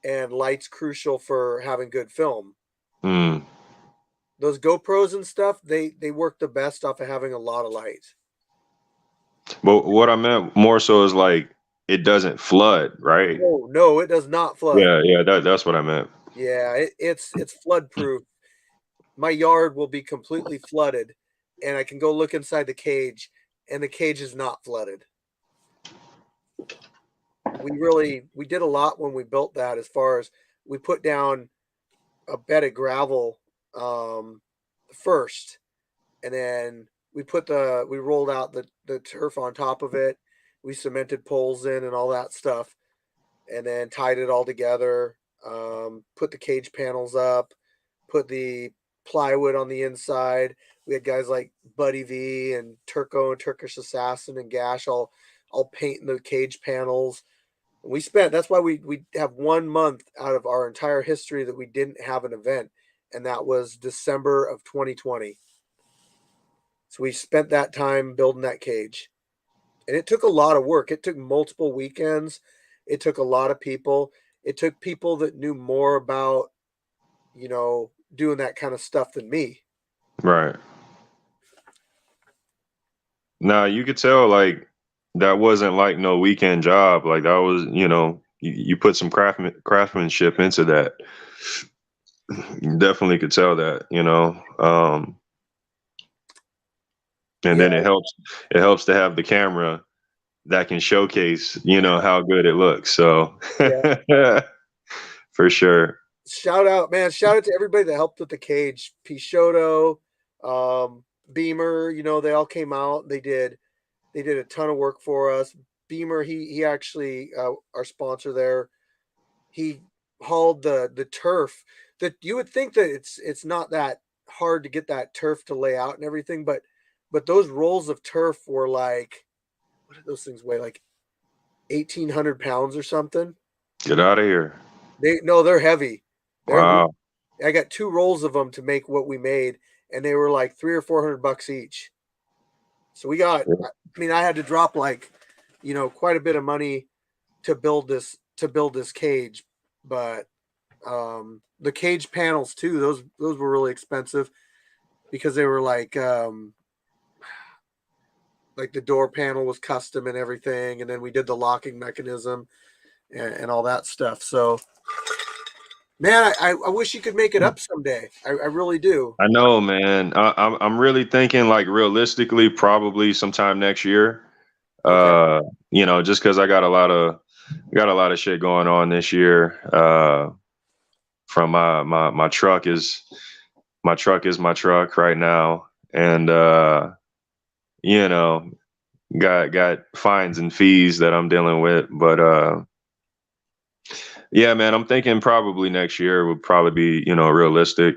Speaker 1: and light's crucial for having good film.
Speaker 3: Hmm.
Speaker 1: Those GoPros and stuff, they work the best off of having a lot of light.
Speaker 3: But what I meant more so is like it doesn't flood, right?
Speaker 1: Oh no, it does not flood.
Speaker 3: Yeah, yeah, that's what I meant.
Speaker 1: Yeah, it's flood proof. My yard will be completely flooded, and I can go look inside the cage, and the cage is not flooded. We did a lot when we built that. As far as we put down a bed of gravel first, and then we rolled out the turf on top of it. We cemented poles in and all that stuff, and then tied it all together. Put the cage panels up, put the plywood on the inside. We had guys like Buddy V and Turco and Turkish Assassin and Gash all painting the cage panels. We spent that's why we have 1 month out of our entire history that we didn't have an event, and that was December of 2020. So we spent that time building that cage. And it took a lot of work. It took multiple weekends. It took a lot of people. It took people that knew more about, doing that kind of stuff than me.
Speaker 3: Right. Now you could tell like that wasn't like no weekend job. Like that was, you put some craftsmanship into that. You definitely could tell that. And then
Speaker 1: Yeah.
Speaker 3: it helps to have the camera that can showcase, how good it looks. So
Speaker 1: Yeah.
Speaker 3: for sure.
Speaker 1: Shout out, man. Shout out to everybody that helped with the cage. Pishoto, Beamer, they all came out. They did a ton of work for us. Beamer, he actually our sponsor there. He hauled the turf that you would think that it's not that hard to get that turf to lay out and everything, but those rolls of turf were like, what did those things weigh? Like 1,800 pounds or something.
Speaker 3: Get out of here.
Speaker 1: They're heavy.
Speaker 3: Wow.
Speaker 1: I got 2 rolls of them to make what we made, and they were like $300 or $400 each. So we got.
Speaker 3: Yeah.
Speaker 1: I mean, I had to drop like, quite a bit of money to build this cage, but the cage panels too. Those were really expensive because they were like the door panel was custom and everything, and then we did the locking mechanism and all that stuff. So, man, I wish you could make it up someday. I really do.
Speaker 3: I know, man. I'm really thinking like realistically, probably sometime next year.
Speaker 1: Okay.
Speaker 3: Just because I got a lot of shit going on this year. From my truck is my truck right now, and got fines and fees that I'm dealing with. But yeah, man, I'm thinking probably next year would probably be realistic.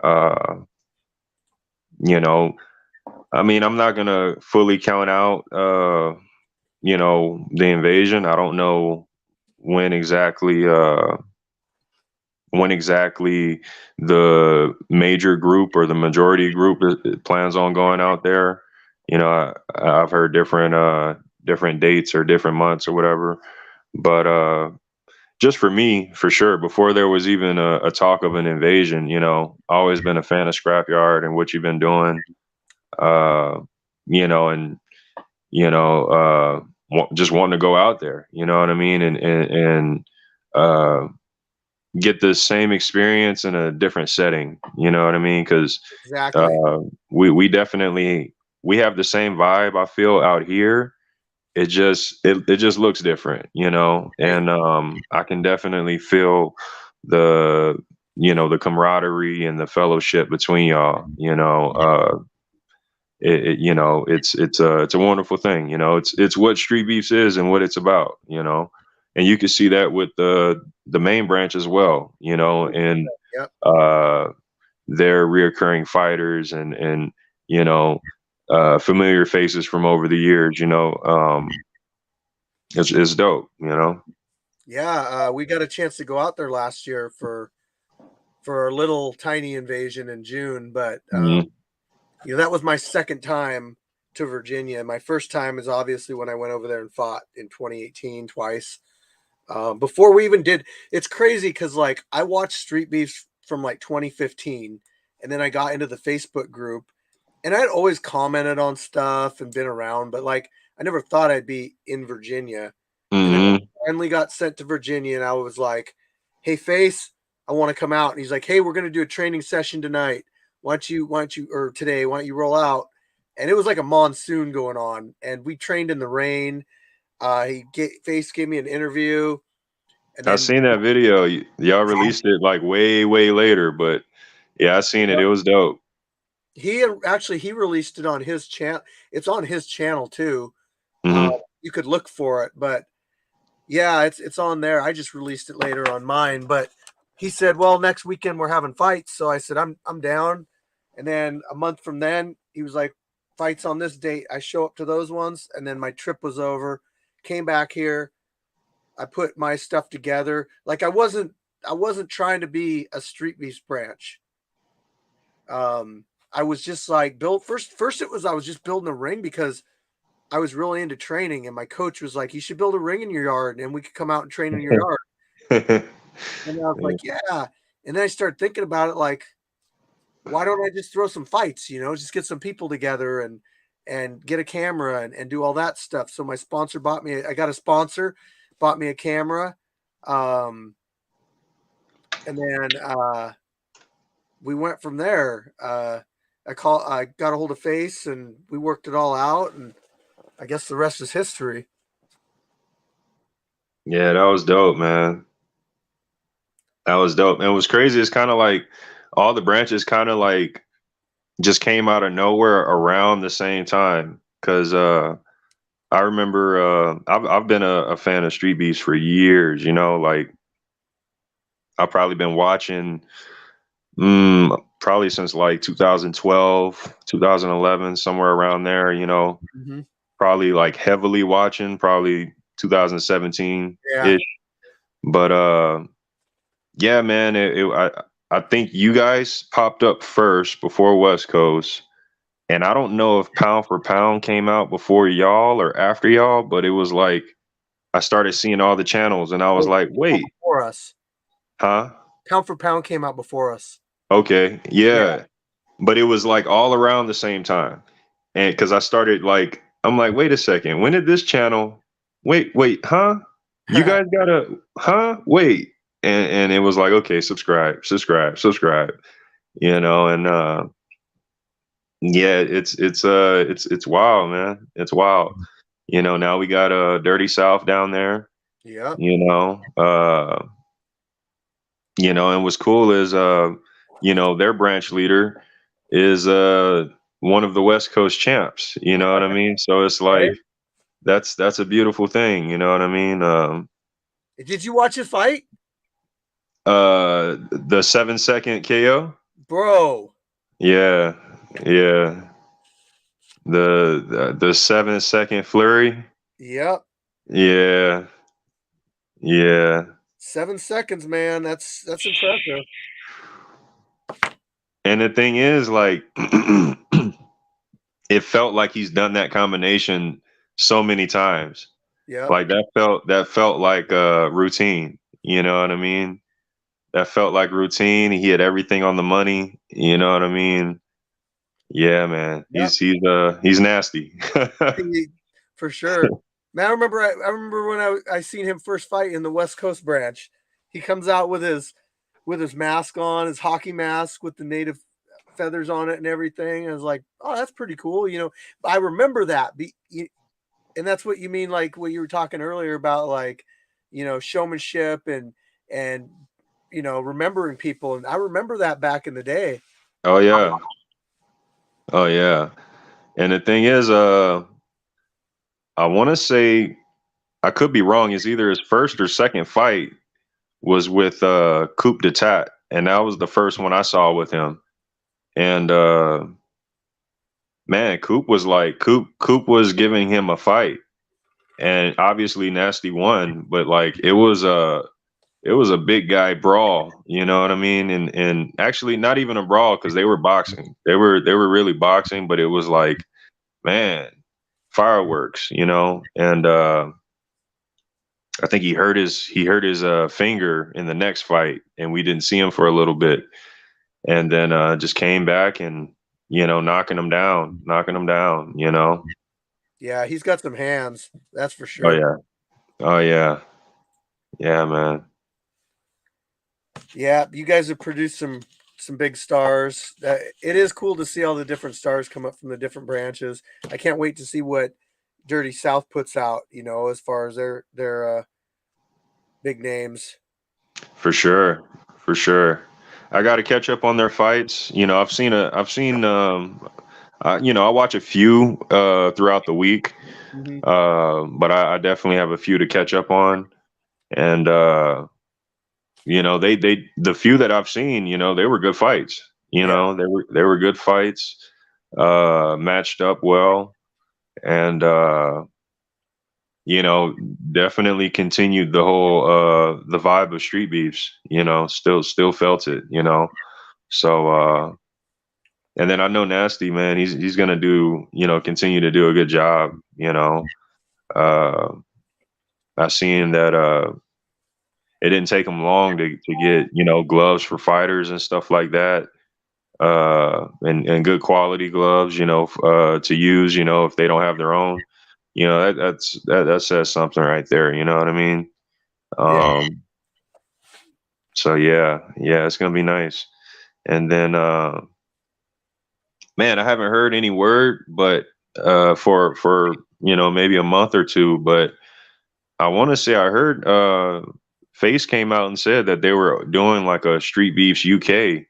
Speaker 3: I mean, I'm not gonna fully count out the invasion. I don't know when exactly the major group or the majority group plans on going out there. I've heard different dates or different months or whatever. But just for me, for sure, before there was even a talk of an invasion, always been a fan of Scrapyard and what you've been doing. And just wanting to go out there, you know what I mean, and uh, get the same experience in a different setting, you know what I mean? Because
Speaker 1: Exactly.
Speaker 3: we definitely we have the same vibe. I feel out here. It just looks different, and I can definitely feel the camaraderie and the fellowship between y'all. It's a wonderful thing. It's what Street Beefs is and what it's about. And you can see that with the main branch as well. And
Speaker 1: Yep.
Speaker 3: they're reoccurring fighters and familiar faces from over the years. It's dope.
Speaker 1: Yeah, we got a chance to go out there last year for a little tiny invasion in June, but
Speaker 3: Mhm.
Speaker 1: that was my second time to Virginia. My first time is obviously when I went over there and fought in 2018 twice. Before we even did, it's crazy because like I watched Street Beefs from like 2015, and then I got into the Facebook group, and I'd always commented on stuff and been around, but like I never thought I'd be in Virginia. And then I
Speaker 3: Mhm.
Speaker 1: finally got sent to Virginia, and I was like, "Hey, Face, I want to come out." And he's like, "Hey, we're going to do a training session tonight. Or today, why don't you roll out?" And it was like a monsoon going on, and we trained in the rain. Face gave me an interview, and
Speaker 3: I
Speaker 1: then
Speaker 3: seen that video. Y'all released it like way, way later, but yeah, I seen it. It was dope.
Speaker 1: he released it on his channel. It's on his channel too. Uh,
Speaker 3: Hmm.
Speaker 1: you could look for it, but yeah, it's on there. I just released it later on mine, but he said, "Well, next weekend we're having fights." So I said, "I'm down." And then a month from then, he was like, "Fights on this date." I show up to those ones, and then my trip was over. Came back here. I put my stuff together. Like I wasn't trying to be a Street Beast branch. I was just like built first it was I was just building a ring because I was really into training, and my coach was like, "You should build a ring in your yard, and we could come out and train in your yard." And I was like, "Yeah." And then I started thinking about it, like, why don't I just throw some fights? Just get some people together and get a camera and do all that stuff. So my sponsor I got a sponsor, bought me a camera, um, and then we went from there. I got a hold of Face, and we worked it all out, and I guess the rest is history.
Speaker 3: Yeah, that was dope, man. That was dope. And it was crazy. It's kind of like all the branches kind of like just came out of nowhere around the same time. Cause I remember I've been a fan of Street Beefs for years, you know, like I've probably been watching probably since like 2012, 2011, somewhere around there, you know,
Speaker 1: Mhm.
Speaker 3: probably like heavily watching, probably 2017
Speaker 1: Yeah.
Speaker 3: ish. But yeah, man, I think you guys popped up first before West Coast. And I don't know if Pound for Pound came out before y'all or after y'all, but it was like I started seeing all the channels and I was
Speaker 1: Oh,
Speaker 3: like, wait,
Speaker 1: before us.
Speaker 3: huh?
Speaker 1: Pound for Pound came out before us.
Speaker 3: Okay,
Speaker 1: Yeah.
Speaker 3: yeah. But it was like all around the same time. And because I started like, I'm like, wait a second, when did this channel, wait, huh? You guys gotta, huh? Wait. And it was like, okay, subscribe, you know, and yeah, it's wild, man. It's wild. You know, now we got Dirty South down there,
Speaker 1: Yep.
Speaker 3: you know. You know, and what's cool is you know, their branch leader is one of the West Coast champs, you know what I mean? So it's like
Speaker 1: Right?
Speaker 3: that's a beautiful thing, you know what I mean?
Speaker 1: Did you watch his fight?
Speaker 3: The 7 second KO?
Speaker 1: Bro.
Speaker 3: Yeah, yeah. The 7 second flurry?
Speaker 1: Yep.
Speaker 3: Yeah, yeah.
Speaker 1: 7 seconds, man. That's impressive.
Speaker 3: And the thing is, like, it felt like he's done that combination so many times.
Speaker 1: Yep.
Speaker 3: Like that felt like routine. You know what I mean? That felt like routine. He had everything on the money. You know what I mean? Yeah, man.
Speaker 1: Yep.
Speaker 3: He's nasty.
Speaker 1: For sure. Man, I remember when I seen him first fight in the West Coast branch. He comes out with his mask on, his hockey mask with the native feathers on it and everything. I was like, oh, that's pretty cool. You know, I remember that. And that's what you mean, like what you were talking earlier about, like, you know, showmanship and you know, remembering people. And I remember that back in the day.
Speaker 3: Oh yeah. Oh yeah. And the thing is, I want to say I could be wrong. It's either his first or second fight was with Coupe de Tat, and that was the first one I saw with him. And man, Coop was giving him a fight, and obviously Nasty won, but like it was a big guy brawl, you know what I mean? And actually not even a brawl because they were boxing. They were really boxing, but it was like, man, fireworks, you know? And I think he hurt his finger in the next fight, and we didn't see him for a little bit. And then just came back and, you know, knocking him down, you know.
Speaker 1: Yeah, he's got some hands, that's for
Speaker 3: Oh
Speaker 1: sure.
Speaker 3: yeah. Oh yeah. Yeah, man.
Speaker 1: Yeah, you guys have produced some big stars. It is cool to see all the different stars come up from the different branches. I can't wait to see what Dirty South puts out. You know, as far as their big names.
Speaker 3: For sure. For sure. I got to catch up on their fights. You know, I've seen you know, I watch a few throughout the week.
Speaker 1: Mhm.
Speaker 3: But I definitely have a few to catch up on. And you know, the few that I've seen, you know, they were good fights. You
Speaker 1: Yeah,
Speaker 3: know, they were good fights, matched up well, and you know, definitely continued the whole the vibe of Street Beefs, you know, still felt it, you know. So and then I know Nasty, man, he's gonna do, you know, continue to do a good job, you know. Uh I seen that it didn't take him long to get, you know, gloves for fighters and stuff like that. And good quality gloves, you know, to use, you know, if they don't have their own. You know, that says something right there, you know what I mean?
Speaker 1: yeah.
Speaker 3: Um, so yeah, it's gonna be nice. And then man, I haven't heard any word, but for you know, maybe a month or two, but I want to say I heard Face came out and said that they were doing like a Street Beefs UK,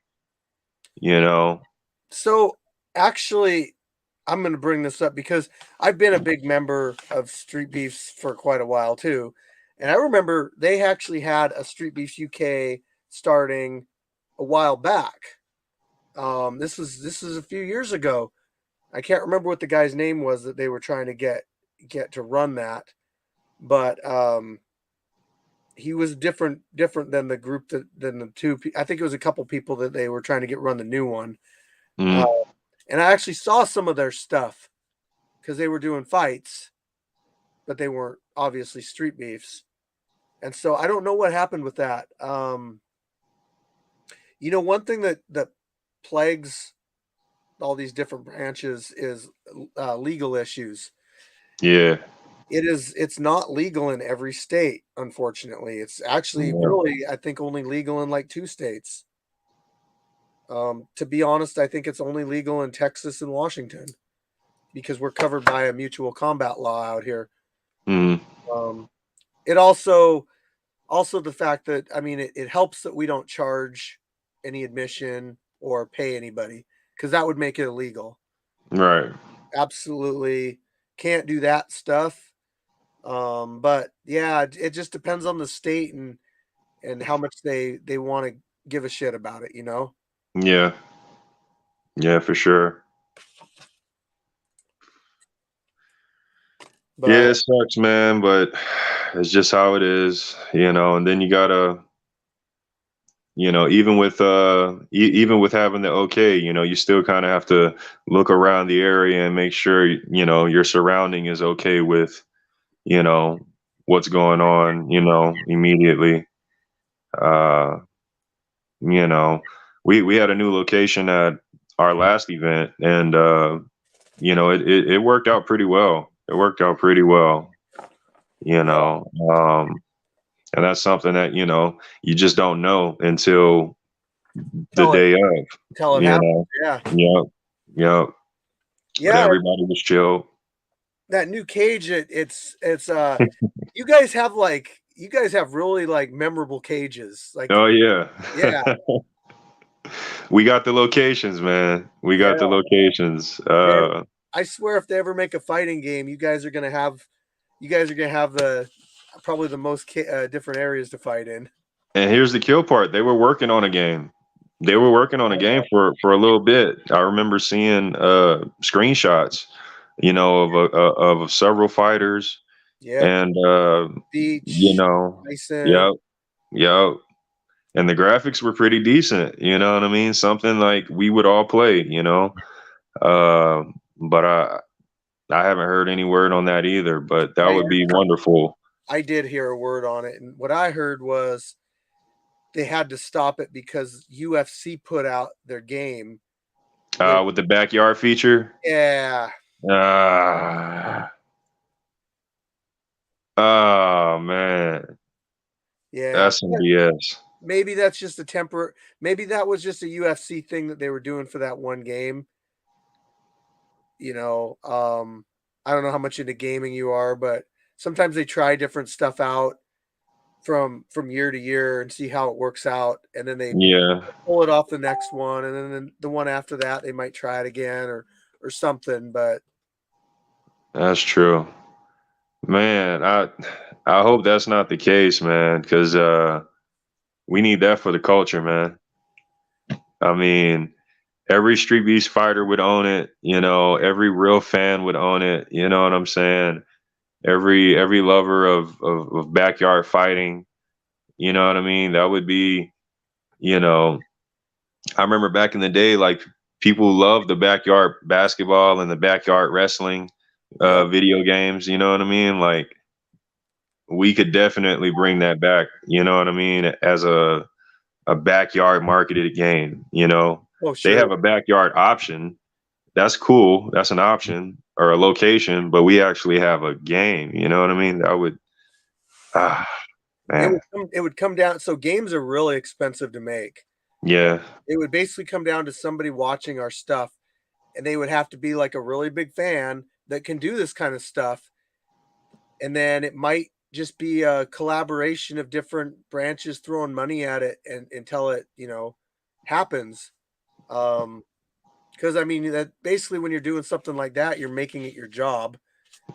Speaker 3: you know.
Speaker 1: So actually, I'm going to bring this up because I've been a big member of Street Beefs for quite a while too. And I remember they actually had a Street Beefs UK starting a while back. This is a few years ago. I can't remember what the guy's name was that they were trying to get to run that, but he was different than the group than the two. I think it was a couple people that they were trying to get run the new one.
Speaker 3: Mm.
Speaker 1: And I actually saw some of their stuff because they were doing fights, but they weren't obviously Street Beefs. And so I don't know what happened with that. One thing that plagues all these different branches is legal issues.
Speaker 3: Yeah.
Speaker 1: It's not legal in every state, unfortunately. It's actually really, I think, only legal in like 2 states. To be honest, I think it's only legal in Texas and Washington because we're covered by a mutual combat law out here.
Speaker 3: Mm.
Speaker 1: It also the fact that, I mean, it helps that we don't charge any admission or pay anybody because that would make it illegal.
Speaker 3: Right.
Speaker 1: Absolutely can't do that stuff. But yeah, it just depends on the state and how much they want to give a shit about it,
Speaker 3: Yeah. Yeah, for sure.
Speaker 1: But
Speaker 3: Yeah, it sucks, man, but it's just how it is, and then you gotta, even with even with having the okay, you still kind of have to look around the area and make sure, your surrounding is okay with, you know, what's going on, immediately. Uh, you know, we had a new location at our last event, and it worked out pretty well. It worked out pretty well, you know. And that's something that, you just don't know until the day of,
Speaker 1: tell it
Speaker 3: you
Speaker 1: happens.
Speaker 3: know.
Speaker 1: Yeah.
Speaker 3: Yep. Yep. But
Speaker 1: Yeah.
Speaker 3: everybody was chill.
Speaker 1: That new cage, it's you guys have really like memorable cages. Like,
Speaker 3: Oh yeah.
Speaker 1: yeah.
Speaker 3: We got the locations, man. We got the locations.
Speaker 1: Man, I swear if they ever make a fighting game, you guys are gonna have the probably the most different areas to fight in.
Speaker 3: And here's the kill part. They were working on a game. They were working on a game for a little bit. I remember seeing screenshots, of several fighters.
Speaker 1: Yeah.
Speaker 3: And
Speaker 1: Beach. Mason.
Speaker 3: yep, yep. And the graphics were pretty decent, you know what I mean? Something like we would all play, But I haven't heard any word on that either, but that would be wonderful.
Speaker 1: I did hear a word on it, and what I heard was they had to stop it because UFC put out their game
Speaker 3: With the backyard feature?
Speaker 1: Yeah.
Speaker 3: Oh man.
Speaker 1: Yeah.
Speaker 3: That's some BS.
Speaker 1: Maybe that's just maybe that was just a UFC thing that they were doing for that one game. I don't know how much into gaming you are, but sometimes they try different stuff out from year to year and see how it works out, and then they pull it off the next one, and then the one after that they might try it again or something. But
Speaker 3: that's true, man. I hope that's not the case, man, because we need that for the culture, man. I mean, every Street Beast fighter would own it, every real fan would own it, you know what I'm saying? Every lover of backyard fighting, you know what I mean? That would be, I remember back in the day, like people loved the backyard basketball and the backyard wrestling video games, you know what I mean? Like we could definitely bring that back, you know what I mean? As a backyard marketed game,
Speaker 1: Oh, sure.
Speaker 3: They have a backyard option. That's cool. That's an option or a location, but we actually have a game. You know what I mean? That would, man.
Speaker 1: It would come down. So games are really expensive to make.
Speaker 3: Yeah.
Speaker 1: It would basically come down to somebody watching our stuff, and they would have to be like a really big fan that can do this kind of stuff. And then it might just be a collaboration of different branches throwing money at it and until it, happens. Because I mean, that basically when you're doing something like that, you're making it your job.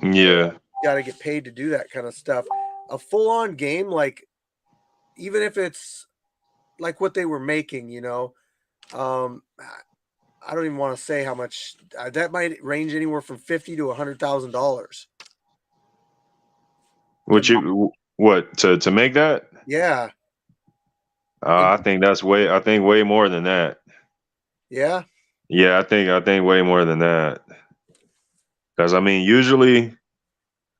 Speaker 3: Yeah.
Speaker 1: You got to get paid to do that kind of stuff. A full-on game, like even if it's like what they were making, I don't even want to say how much that might range anywhere from $50,000 to $100,000.
Speaker 3: To make that?
Speaker 1: Yeah,
Speaker 3: I think I think way more than that.
Speaker 1: yeah,
Speaker 3: Yeah, I think way more than that. Because I mean, usually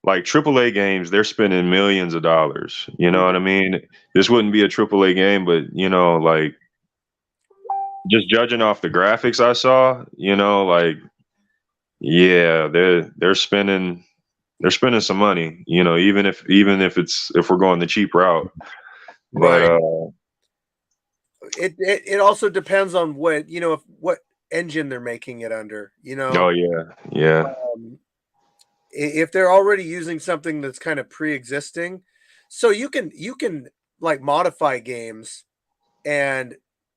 Speaker 3: like AAA games, they're spending millions of dollars. You know what I mean? This wouldn't be a AAA game, but like just judging off the graphics I saw, like yeah, they're spending some money. Even if we're going the cheap route, but
Speaker 1: right. It also depends on what what engine they're making it under.
Speaker 3: oh yeah, yeah,
Speaker 1: If they're already using something that's kind of pre-existing, so you can like modify games and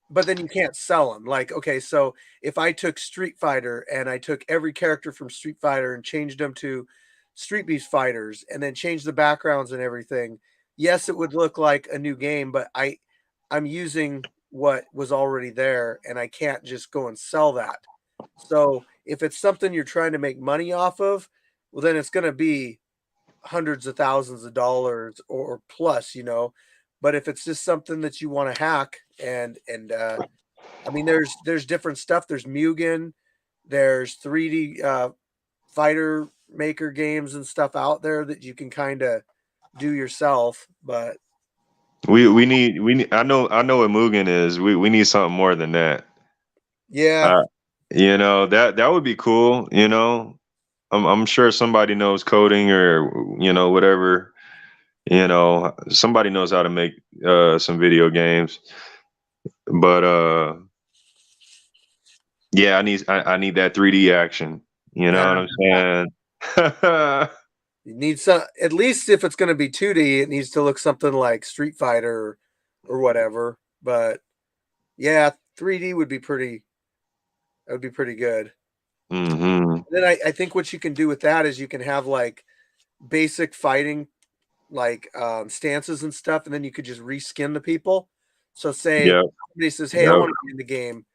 Speaker 1: but then you can't sell them. Like, okay, so if I took Street Fighter and I took every character from Street Fighter and changed them to Street Beast Fighters and then changed the backgrounds and everything, yes, it would look like a new game, but I'm using what was already there and I can't just go and sell that. So if it's something you're trying to make money off of, well, then it's going to be hundreds of thousands of dollars or plus. But if it's just something that you want to hack and I mean, there's different stuff. There's Mugen, there's 3D fighter maker games and stuff out there that you can kind of do yourself. But
Speaker 3: we need. I know what Mugen is. We need something more than that.
Speaker 1: yeah,
Speaker 3: Uh, that would be cool. I'm sure somebody knows coding or whatever. Somebody knows how to make some video games. But yeah, I need that 3D action. You know what I'm saying?
Speaker 1: you need some, at least if it's going to be 2D, it needs to look something like Street Fighter or whatever. But yeah, 3D would be pretty. That would be pretty good.
Speaker 3: hmm
Speaker 1: Then I think what you can do with that is you can have like basic fighting like stances and stuff, and then you could just reskin the people. So say
Speaker 3: Yeah.
Speaker 1: somebody says, "Hey, I
Speaker 3: Yep.
Speaker 1: want to be in the game."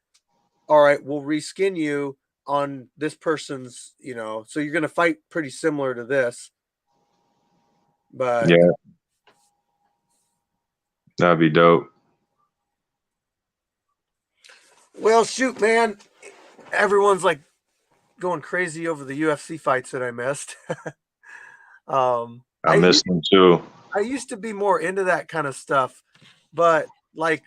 Speaker 1: All right, we'll reskin you on this person's. So you're going to fight pretty similar to this, but
Speaker 3: Yeah. That'd be dope.
Speaker 1: well, shoot, man, everyone's like going crazy over the UFC fights that I missed.
Speaker 3: I miss them too.
Speaker 1: I used to be more into that kind of stuff, but like,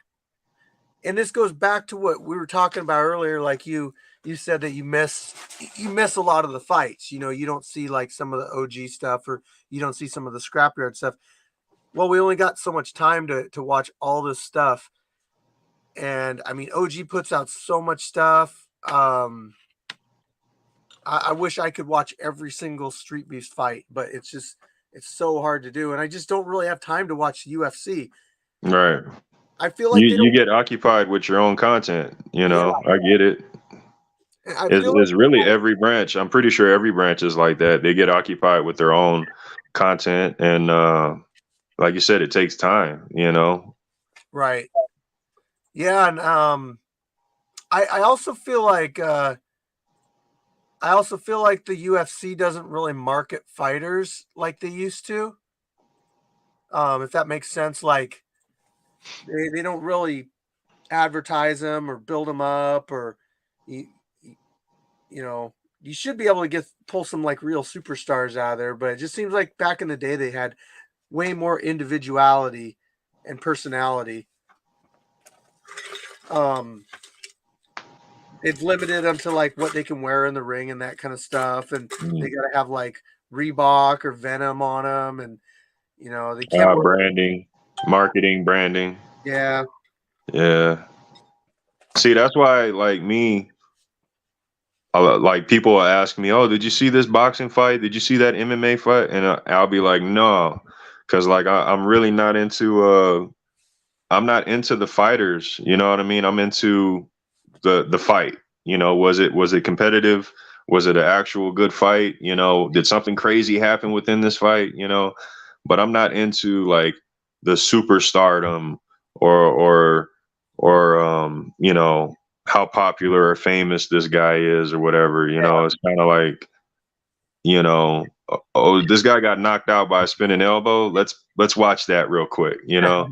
Speaker 1: and this goes back to what we were talking about earlier. Like you said that you miss a lot of the fights. You don't see like some of the OG stuff, or you don't see some of the scrapyard stuff. Well, we only got so much time to watch all this stuff, and I mean, OG puts out so much stuff. I wish I could watch every single Street Beast fight, but it's so hard to do, and I just don't really have time to watch UFC.
Speaker 3: Right.
Speaker 1: I feel like
Speaker 3: You get occupied with your own content. I get it.
Speaker 1: I
Speaker 3: It's,
Speaker 1: feel like
Speaker 3: it's really every branch. I'm pretty sure every branch is like that. They get occupied with their own content, and like you said, it takes time.
Speaker 1: right. Yeah, and I also feel like the UFC doesn't really market fighters like they used to. If that makes sense, like they don't really advertise them or build them up, or you, you should be able to pull some like real superstars out of there, but it just seems like back in the day they had way more individuality and personality. They've limited them to like what they can wear in the ring and that kind of stuff, and they got to have like Reebok or Venom on them, and they can't wear.
Speaker 3: Branding, marketing, branding.
Speaker 1: Yeah,
Speaker 3: Yeah. See, that's why, like me, like people will ask me, "Oh, did you see this boxing fight? Did you see that MMA fight?" And I'll be like, "No," because like I'm really not into. I'm not into the fighters. You know what I mean? I'm into the fight. You know, was it competitive? Was it an actual good fight? You know, did something crazy happen within this fight? You know, but I'm not into like the superstardom or you know, how popular or famous this guy is or whatever. You know, it's kind of like, you know, oh, this guy got knocked out by a spinning elbow. Let's watch that real quick. You know,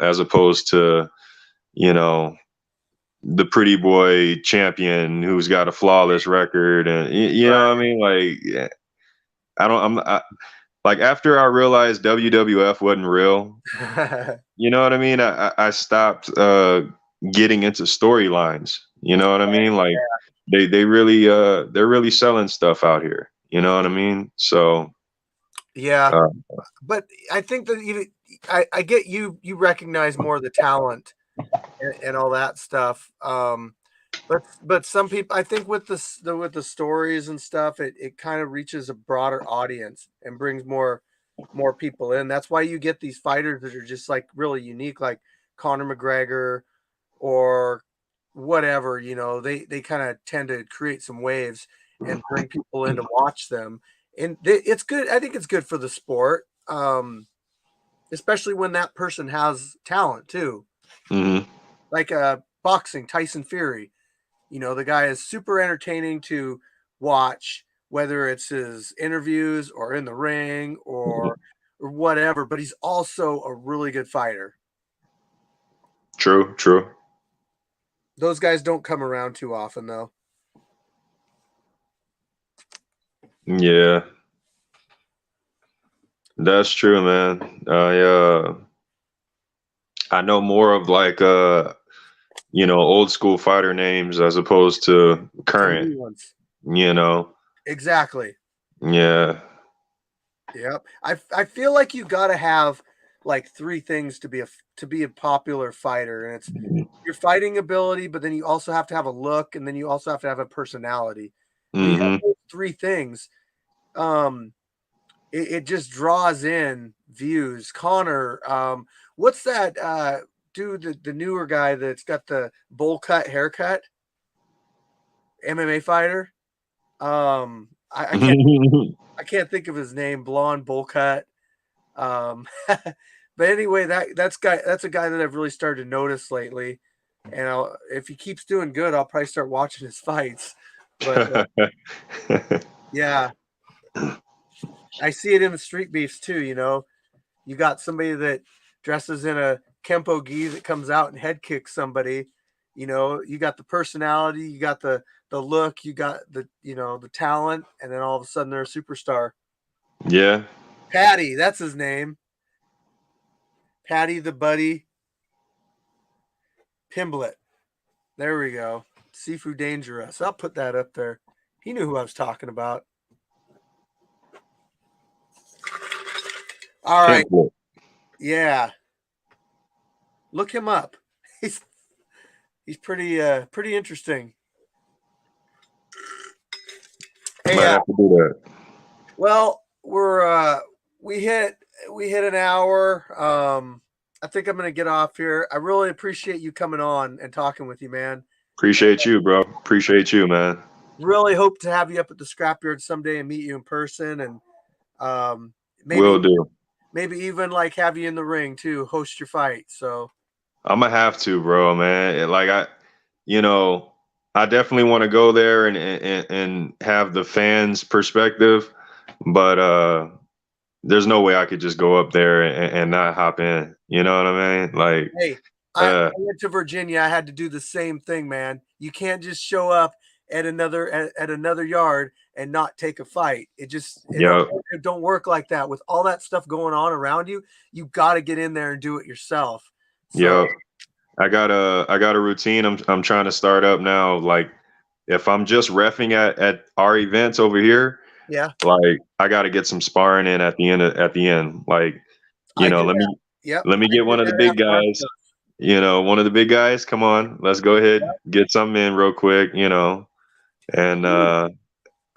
Speaker 3: as opposed to, you know, the pretty boy champion who's got a flawless record, and you know what I mean. Like, yeah, like after I realized WWF wasn't real. You know what I mean? I stopped getting into storylines. You know what I mean? Like they really they're really selling stuff out here. You know what I mean? So
Speaker 1: Yeah,
Speaker 3: uh,
Speaker 1: but I think that I get you recognize more of the talent and all that stuff. But some people, I think with with the stories and stuff, it kind of reaches a broader audience and brings more people in. That's why you get these fighters that are just like really unique, like Conor McGregor or whatever. You know, they kind of tend to create some waves and bring people in to watch them, and it's good. I think it's good for the sport, especially when that person has talent too.
Speaker 3: mhm.
Speaker 1: Like boxing, Tyson Fury. You know, the guy is super entertaining to watch, whether it's his interviews or in the ring or whatever. But he's also a really good fighter.
Speaker 3: True, true.
Speaker 1: Those guys don't come around too often, though.
Speaker 3: Yeah, that's true, man. I know more of like you know, old school fighter names as opposed to
Speaker 1: The
Speaker 3: current.
Speaker 1: new ones,
Speaker 3: You know,
Speaker 1: exactly.
Speaker 3: yeah,
Speaker 1: Yep. I feel like you got to have like three things to be a popular fighter, and it's your fighting ability, but then you also have to have a look, and then you also have to have a personality. When you have
Speaker 3: hmm
Speaker 1: those three things, um, it just draws in views. Connor, what's that dude, the newer guy that's got the bowl cut haircut, MMA fighter? I can't think of his name. Blonde bowl cut. But anyway, that's a guy that I've really started to notice lately. And if he keeps doing good, I'll probably start watching his fights. But yeah, I see it in the street beefs too. You know, you got somebody that dresses in a kempo gi that comes out and head kicks somebody. You know, you got the personality, you got the look, you got the the talent, and then all of a sudden they're a superstar.
Speaker 3: yeah.
Speaker 1: Patty, that's his name. Patty the Buddy Pimblett. There we go. Seafood Dangerous. I'll put that up there. He knew who I was talking about. All right.
Speaker 3: Pimple.
Speaker 1: Yeah. Look him up. He's pretty interesting. Hey,
Speaker 3: Might have to do that.
Speaker 1: well, we hit an hour. I think I'm gonna get off here. I really appreciate you coming on and talking with you, man.
Speaker 3: Appreciate you, bro. Appreciate you, man.
Speaker 1: Really hope to have you up at the scrapyard someday and meet you in person, and
Speaker 3: Will do.
Speaker 1: maybe even like have you in the ring too, host your fight. So
Speaker 3: I'm gonna have to, bro, man. Like you know, I definitely want to go there and have the fans' perspective, but there's no way I could just go up there and not hop in. You know what I mean? Like,
Speaker 1: hey, I went to Virginia. I had to do the same thing, man. You can't just show up at another yard and not take a fight.
Speaker 3: yeah,
Speaker 1: It don't work like that. With all that stuff going on around you, you got to get in there and do it yourself. So,
Speaker 3: yeah. I got a routine I'm trying to start up now. Like, if I'm just reffing at our events over here,
Speaker 1: yeah,
Speaker 3: like I got to get some sparring in at the end. Like, you know,
Speaker 1: Yep.
Speaker 3: let me
Speaker 1: I
Speaker 3: get
Speaker 1: do
Speaker 3: one of the
Speaker 1: that
Speaker 3: big
Speaker 1: after our
Speaker 3: guys.
Speaker 1: stuff.
Speaker 3: You know, one of the big guys. Come on, let's go ahead, get something in real quick. You know, and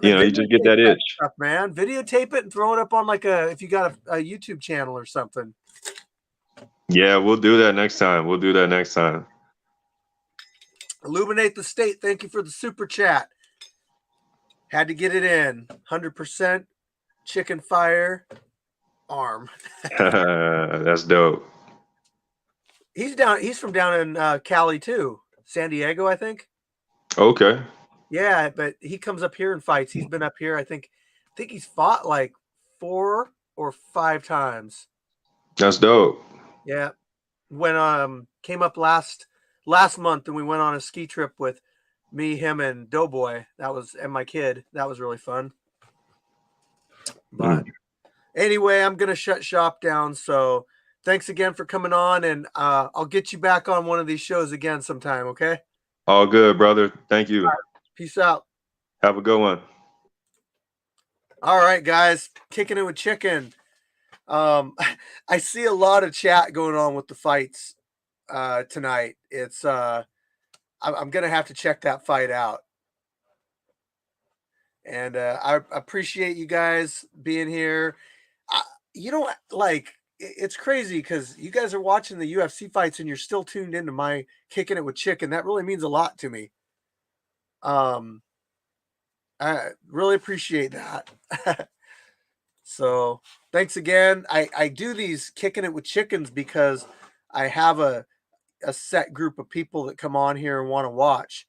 Speaker 3: you know, you just get
Speaker 1: Videotape
Speaker 3: that itch.
Speaker 1: stuff, man. Videotape it and throw it up on like if you got a YouTube channel or something.
Speaker 3: Yeah, we'll do that next time.
Speaker 1: Illuminate the State, thank you for the super chat. Had to get it in. 100% chicken fire arm.
Speaker 3: That's dope.
Speaker 1: He's from down in Cali too. San Diego, I think.
Speaker 3: Okay.
Speaker 1: Yeah, but he comes up here and fights. He's been up here, I think he's fought like 4 or 5 times.
Speaker 3: That's dope.
Speaker 1: Yeah. When came up last month and we went on a ski trip with me, him, and Doughboy. And my kid. That was really fun. But anyway, I'm gonna shut shop down. So thanks again for coming on, and I'll get you back on one of these shows again sometime, okay?
Speaker 3: All good, brother. Thank you.
Speaker 1: Peace out.
Speaker 3: Have a good one.
Speaker 1: All right, guys. Kicking it with Chicken. I see a lot of chat going on with the fights tonight. It's I'm gonna have to check that fight out. And I appreciate you guys being here. It's crazy because you guys are watching the UFC fights and you're still tuned into my Kicking It with Chicken. That really means a lot to me. I really appreciate that. So thanks again. I do these Kicking It with Chickens because I have a set group of people that come on here and want to watch.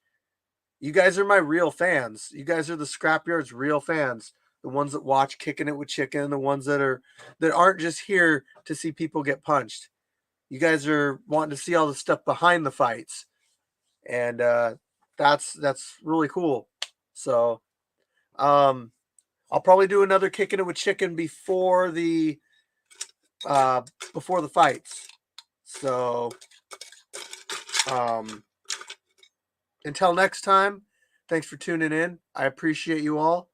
Speaker 1: You guys are my real fans. You guys are the Scrapyard's real fans. The ones that watch Kicking It with Chicken, the ones that aren't just here to see people get punched. You guys are wanting to see all the stuff behind the fights. And that's really cool. So I'll probably do another Kicking It with Chicken before the fights. So until next time, thanks for tuning in. I appreciate you all.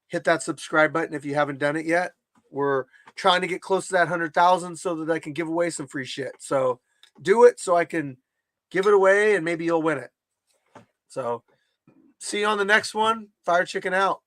Speaker 1: Hit that subscribe button if you haven't done it yet. We're trying to get close to that 100,000 so that I can give away some free shit. So do it so I can give it away and maybe you'll win it. So see you on the next one. Fire Chicken out.